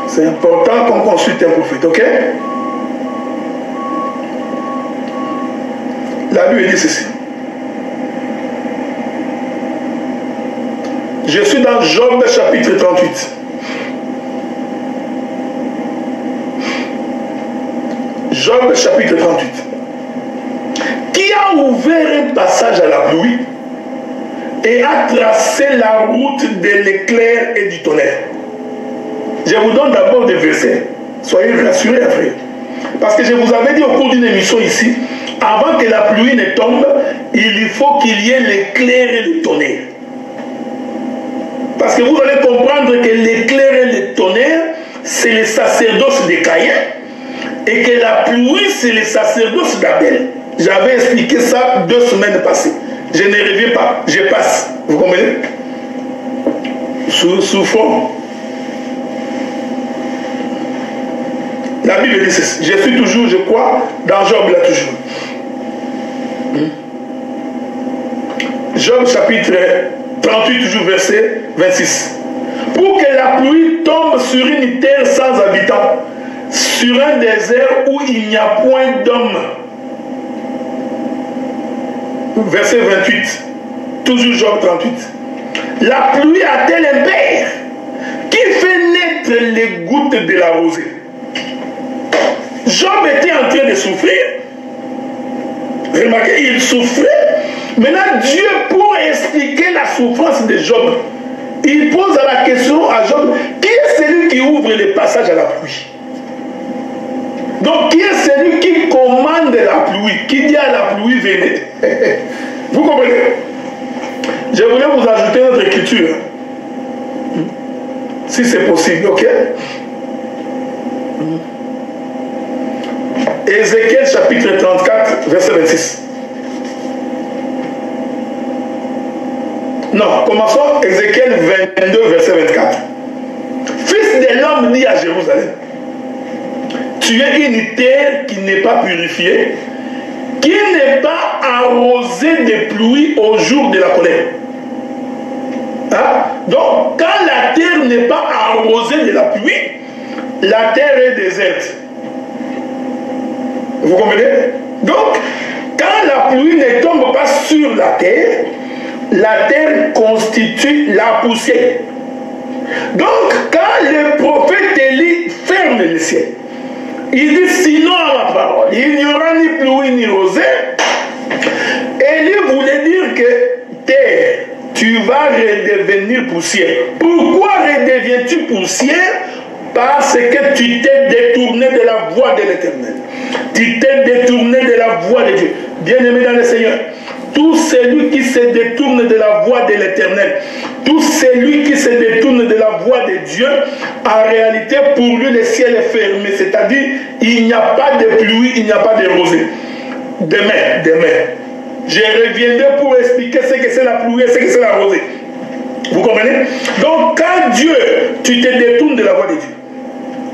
C'est important qu'on consulte un prophète, ok? La Bible dit ceci. Je suis dans Job chapitre 38. Job chapitre 38. Qui a ouvert un passage à la pluie et a tracé la route de l'éclair et du tonnerre. Je vous donne d'abord des versets. Soyez rassurés après. Parce que je vous avais dit au cours d'une émission ici, avant que la pluie ne tombe, il faut qu'il y ait l'éclair et le tonnerre. Parce que vous allez comprendre que l'éclair et le tonnerre, c'est le sacerdoce de Caïn, et que la pluie, c'est le sacerdoce d'Abel. J'avais expliqué ça 2 semaines passées. Je ne reviens pas, je passe. Vous comprenez? Sous fond. La Bible dit ceci. Je suis toujours, je crois, dans Job là toujours. Job chapitre 38, toujours verset 26. Pour que la pluie tombe sur une terre sans habitants, sur un désert où il n'y a point d'homme. Verset 28. Toujours Job 38. La pluie a-t-elle un père qui fait naître les gouttes de la rosée? Job était en train de souffrir. Remarquez, il souffrait. Maintenant, Dieu, pour expliquer la souffrance de Job, il pose la question à Job, qui est celui qui ouvre les passages à la pluie? Donc, qui est celui qui commande la pluie, qui dit à la pluie, venez? Vous comprenez? Je voulais vous ajouter notre écriture. Si c'est possible, ok? Ézéchiel chapitre 34, verset 26. Non, commençons Ézéchiel 22, verset 24. Fils de l'homme dit à Jérusalem, tu es une terre qui n'est pas purifiée, qui n'est pas arrosée de pluie au jour de la colère. Hein? Donc, quand la terre n'est pas arrosée de la pluie, la terre est déserte. Vous comprenez? Donc, quand la pluie ne tombe pas sur la terre constitue la poussière. Donc, quand le prophète Élie ferme le ciel, il dit, sinon à ma parole, il n'y aura ni pluie ni rosée. Élie voulait dire que terre, tu vas redevenir poussière. Pourquoi redeviens-tu poussière? Parce que tu t'es détourné de la voie de l'Éternel. Tu t'es détourné de la voie de Dieu. Bien-aimé dans le Seigneur, tout celui qui se détourne de la voie de l'Éternel, tout celui qui se détourne de la voie de Dieu, en réalité, pour lui, le ciel est fermé. C'est-à-dire, il n'y a pas de pluie, il n'y a pas de rosée. Demain, je reviendrai pour expliquer ce que c'est la pluie et ce que c'est la rosée. Vous comprenez? Donc, quand Dieu, tu te détournes de la voie de Dieu,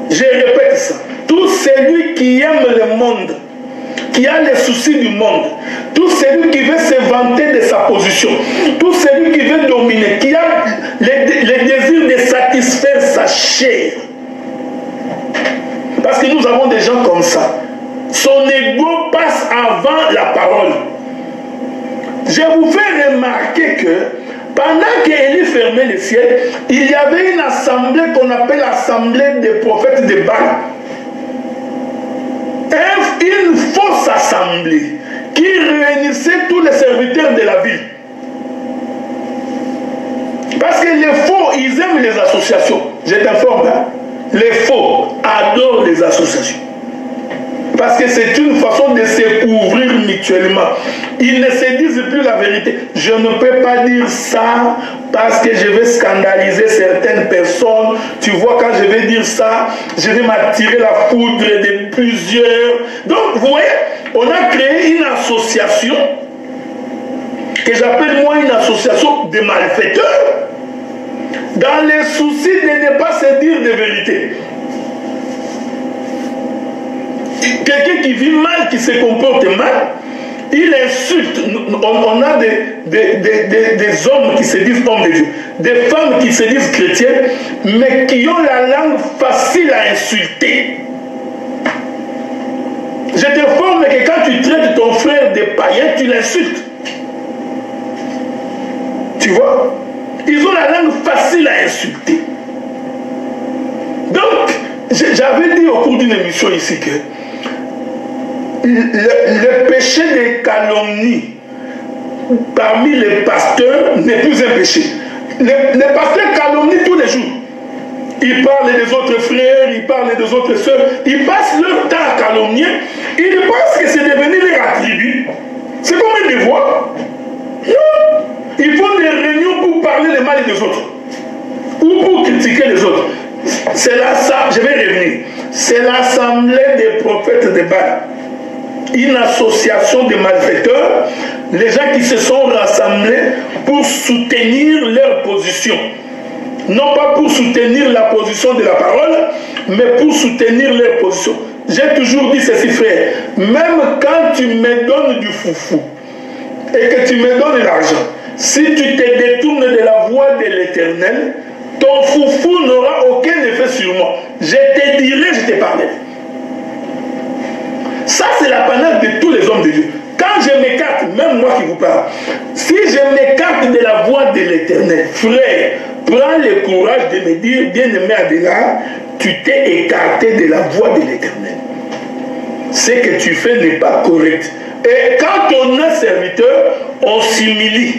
je répète ça, tout celui qui aime le monde, qui a les soucis du monde, tout celui qui veut se vanter de sa position, tout celui qui veut dominer, qui a les désirs chair. Parce que nous avons des gens comme ça. Son ego passe avant la parole. Je vous fais remarquer que pendant qu'Élie fermait le ciel, il y avait une assemblée qu'on appelle l'assemblée des prophètes de Baal. Une fausse assemblée qui réunissait tous les serviteurs de la ville. Parce que les faux, ils aiment les associations. Je t'informe, hein? Les faux adorent les associations. Parce que c'est une façon de se couvrir mutuellement. Ils ne se disent plus la vérité. Je ne peux pas dire ça parce que je vais scandaliser certaines personnes. Tu vois, quand je vais dire ça, je vais m'attirer la foudre de plusieurs. Donc, vous voyez, on a créé une association que j'appelle moi une association de malfaiteurs dans le souci de ne pas se dire de vérité. Quelqu'un qui vit mal, qui se comporte mal, il insulte. On a des hommes qui se disent hommes de Dieu, des femmes qui se disent chrétiennes, mais qui ont la langue facile à insulter. Je t'informe que quand tu traites ton frère de païen, tu l'insultes. Tu vois? Ils ont la langue facile à insulter. Donc, j'avais dit au cours d'une émission ici que le péché de calomnie parmi les pasteurs n'est plus un péché. Les pasteurs calomnient tous les jours. Ils parlent des autres frères, ils parlent des autres sœurs, ils passent leur temps à calomnier. Ils pensent que c'est devenu leur attribut. C'est comme un devoir. Non. Ils font des réunions pour parler le mal des autres ou pour critiquer les autres. C'est là ça, je vais revenir. C'est l'assemblée des prophètes de Baal. Une association de malfaiteurs, les gens qui se sont rassemblés pour soutenir leur position. Non pas pour soutenir la position de la parole, mais pour soutenir leur position. J'ai toujours dit ceci, frère. Même quand tu me donnes du foufou et que tu me donnes l'argent, si tu te détournes de la voie de l'Éternel, ton foufou n'aura aucun effet sur moi. Je te dirai, je te parlerai. Ça, c'est l'apanage de tous les hommes de Dieu. Quand je m'écarte, même moi qui vous parle, si je m'écarte de la voie de l'Éternel, frère, prends le courage de me dire, bien-aimé Adela, tu t'es écarté de la voie de l'Éternel. Ce que tu fais n'est pas correct. Et quand on est serviteur, on s'humilie.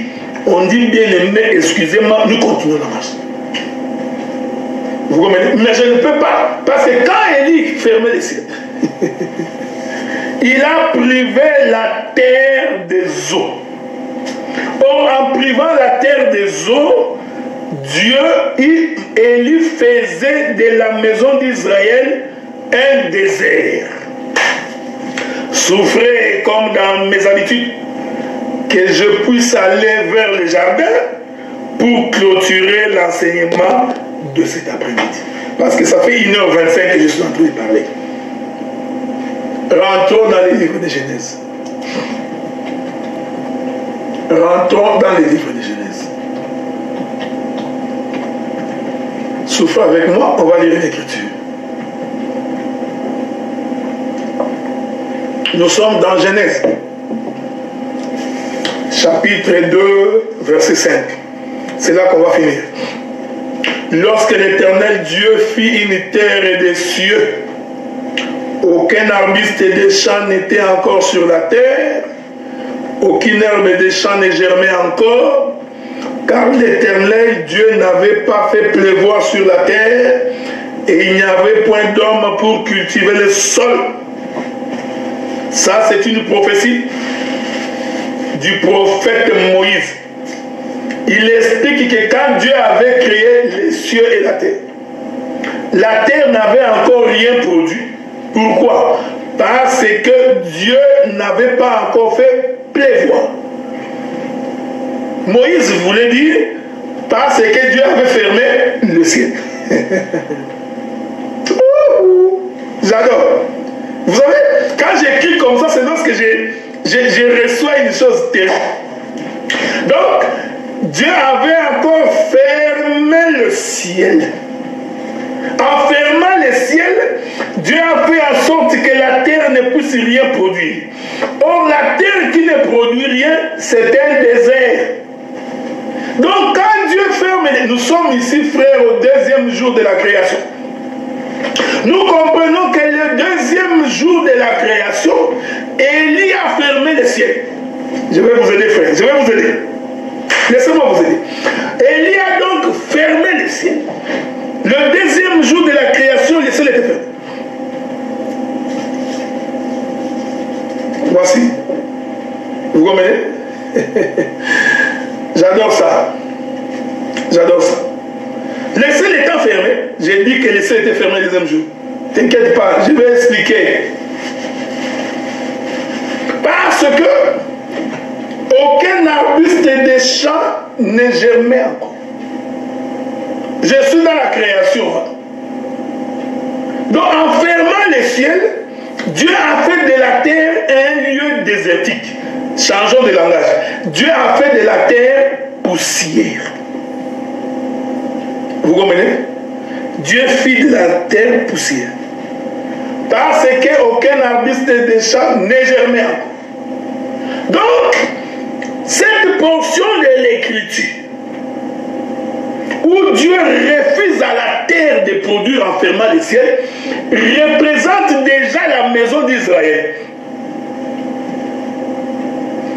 On dit, bien-aimé, excusez-moi, nous continuons la marche. Vous comprenez? Mais je ne peux pas. Parce que quand Élie fermait les cieux, il a privé la terre des eaux. Or, en privant la terre des eaux, Élie faisait de la maison d'Israël un désert. Souffrez comme dans mes habitudes que je puisse aller vers le jardin pour clôturer l'enseignement de cet après-midi. Parce que ça fait 1h25 que je suis en train de parler. Rentrons dans les livres de Genèse. Rentrons dans les livres de Genèse. Souffle avec moi, on va lire l'écriture. Nous sommes dans Genèse, chapitre 2, verset 5. C'est là qu'on va finir. Lorsque l'Éternel Dieu fit une terre et des cieux, aucun arbuste des champs n'était encore sur la terre, aucune herbe des champs ne germait encore, car l'Éternel Dieu n'avait pas fait pleuvoir sur la terre, et il n'y avait point d'homme pour cultiver le sol. Ça, c'est une prophétie du prophète Moïse. Il explique que quand Dieu avait créé les cieux et la terre n'avait encore rien produit. Pourquoi? Parce que Dieu n'avait pas encore fait pleuvoir. Moïse voulait dire parce que Dieu avait fermé le ciel. J'adore. Vous savez, quand j'écris comme ça, c'est parce que je reçois une chose terrible. Donc, Dieu avait encore fermé le ciel. Dieu a fait en sorte que la terre ne puisse rien produire. Or, la terre qui ne produit rien, c'est un désert. Donc, quand Dieu ferme, nous sommes ici, frères, au deuxième jour de la création. Nous comprenons que le deuxième jour de la création, Élie a fermé le ciel. Je vais vous aider, frère, je vais vous aider. Laissez-moi vous aider. Élie a donc fermé le ciel. Le deuxième jour de la création, le ciel était fermé. Voici. Vous comprenez? J'adore ça. J'adore ça. Le ciel étant fermé, j'ai dit que le ciel était fermé le deuxième jour. T'inquiète pas, je vais expliquer. Parce que aucun arbuste des champs ne germait encore. Je suis dans la création. Donc en fermant le ciel, Dieu a fait de la terre un lieu désertique. Changeons de langage. Dieu a fait de la terre poussière. Vous comprenez? Dieu fit de la terre poussière. Parce qu'aucun arbuste des champs ne germait encore. Donc, cette portion de l'écriture, où Dieu refuse à la terre de produire en fermant le ciel, représente déjà la maison d'Israël.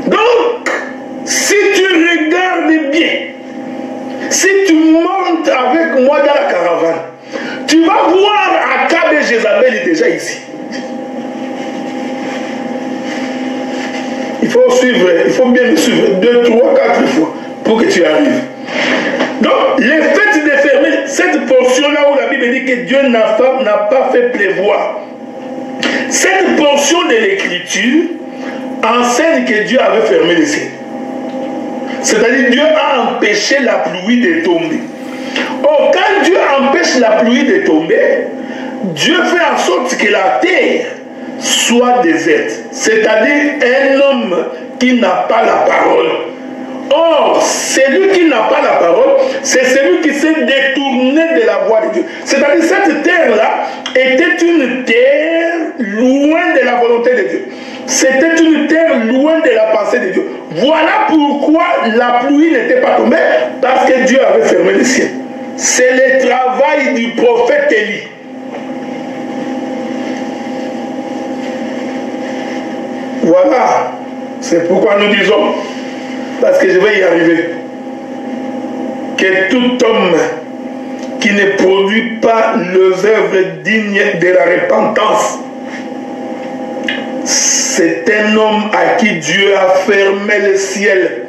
Donc, si tu regardes bien, si tu montes avec moi dans la caravane, tu vas voir Akab et Jézabel est déjà ici. Il faut suivre, il faut bien me suivre 2, 3, 4 fois pour que tu arrives. Donc, le fait de fermer cette portion-là où la Bible dit que Dieu n'a pas fait pleuvoir, cette portion de l'écriture enseigne que Dieu avait fermé le ciel. C'est-à-dire Dieu a empêché la pluie de tomber. Or, quand Dieu empêche la pluie de tomber, Dieu fait en sorte que la terre soit déserte. C'est-à-dire un homme qui n'a pas la parole. Or, celui qui n'a pas la parole, c'est celui qui s'est détourné de la voie de Dieu. C'est-à-dire cette terre-là était une terre loin de la volonté de Dieu. C'était une terre loin de la pensée de Dieu. Voilà pourquoi la pluie n'était pas tombée, parce que Dieu avait fermé le ciel. C'est le travail du prophète Élie. Voilà, c'est pourquoi nous disons, parce que je vais y arriver, que tout homme qui ne produit pas les œuvres dignes de la repentance, c'est un homme à qui Dieu a fermé le ciel.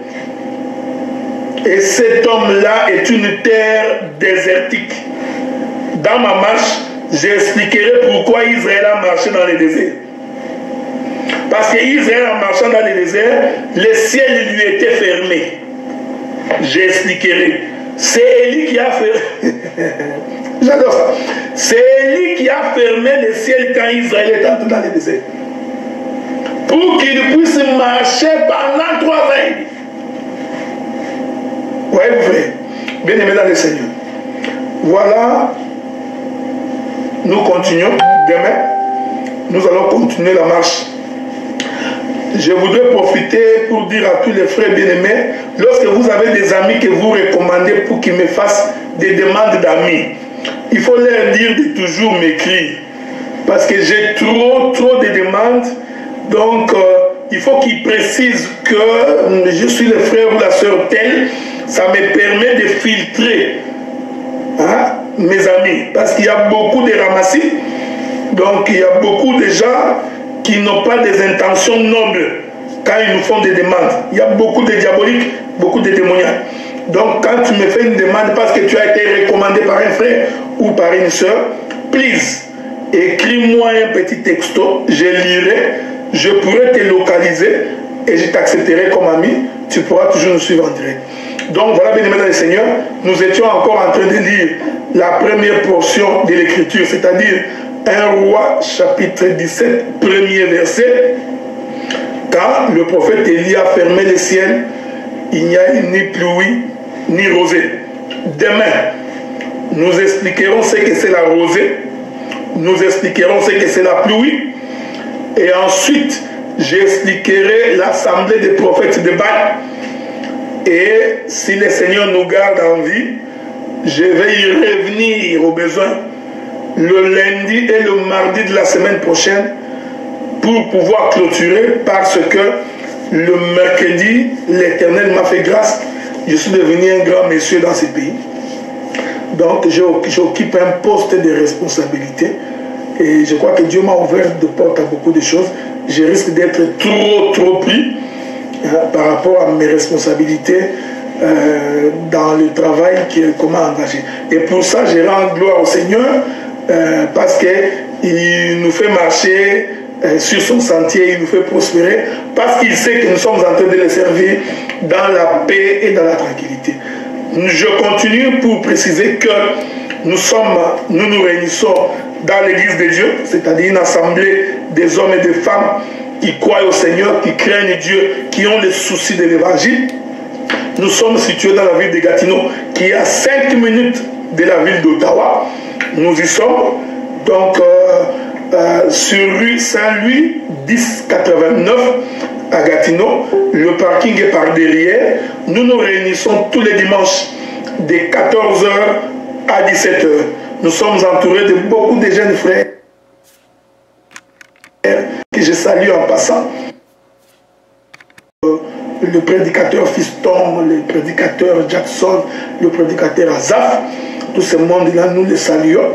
Et cet homme-là est une terre désertique. Dans ma marche, j'expliquerai pourquoi Israël a marché dans le désert. Parce qu'Israël, en marchant dans le désert, le ciel lui était fermé. J'expliquerai. C'est Élie qui a fermé. J'adore ça. C'est Élie qui a fermé le ciel quand Israël est entré dans le désert. Pour qu'il puisse marcher pendant 3 ans. Voyez, vous frères, bien aimés dans le Seigneur. Voilà, nous continuons. Demain, nous allons continuer la marche. Je voudrais profiter pour dire à tous les frères bien-aimés, lorsque vous avez des amis que vous recommandez pour qu'ils me fassent des demandes d'amis, il faut leur dire de toujours m'écrire. Parce que j'ai trop de demandes. Donc, il faut qu'ils précisent que je suis le frère ou la sœur telle. Ça me permet de filtrer mes amis. Parce qu'il y a beaucoup de ramassis. Donc, il y a beaucoup de gens qui n'ont pas des intentions nobles quand ils nous font des demandes. Il y a beaucoup de diaboliques, beaucoup de démoniaques. Donc, quand tu me fais une demande parce que tu as été recommandé par un frère ou par une sœur, please, écris-moi un petit texto, je lirai, je pourrai te localiser et je t'accepterai comme ami. Tu pourras toujours nous suivre en direct. Donc, voilà, bien aimés dans le Seigneur, nous étions encore en train de lire la première portion de l'Écriture, c'est-à-dire 1 Roi, chapitre 17, premier verset. Quand le prophète Élie a fermé le ciel, il n'y a eu ni pluie, ni rosée. Demain, nous expliquerons ce que c'est la rosée nous expliquerons ce que c'est la pluie. Et ensuite, j'expliquerai l'assemblée des prophètes de Baal. Et si le Seigneur nous garde en vie, je vais y revenir au besoin le lundi et le mardi de la semaine prochaine pour pouvoir clôturer, parce que le mercredi, l'Éternel m'a fait grâce. Je suis devenu un grand monsieur dans ce pays. Donc j'occupe un poste de responsabilité. Et je crois que Dieu m'a ouvert de portes à beaucoup de choses. Je risque d'être trop pris par rapport à mes responsabilités dans le travail qu'on m'a engagé. Et pour ça, je rends gloire au Seigneur parce qu'il nous fait marcher sur son sentier, il nous fait prospérer, parce qu'il sait que nous sommes en train de le servir dans la paix et dans la tranquillité. Je continue pour préciser que nous nous réunissons dans l'église de Dieu, c'est-à-dire une assemblée des hommes et des femmes qui croient au Seigneur, qui craignent Dieu, qui ont le souci de l'évangile. Nous sommes situés dans la ville de Gatineau, qui est à 5 minutes de la ville d'Ottawa. Nous y sommes donc sur rue Saint-Louis 1089 à Gatineau. Le parking est par derrière. Nous nous réunissons tous les dimanches de 14h à 17h. Nous sommes entourés de beaucoup de jeunes frères que je salue en passant. Le prédicateur Fiston, le prédicateur Jackson, le prédicateur Azaf, tous ces mondes-là, nous les saluons.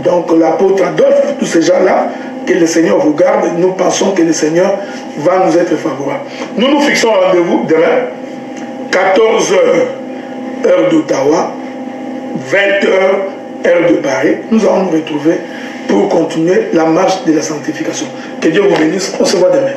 Donc l'apôtre Adolphe, tous ces gens-là, que le Seigneur vous garde. Nous pensons que le Seigneur va nous être favorable. Nous nous fixons rendez-vous demain, 14h, heure d'Ottawa, 20h, heure de Paris. Nous allons nous retrouver pour continuer la marche de la sanctification. Que Dieu vous bénisse. On se voit demain.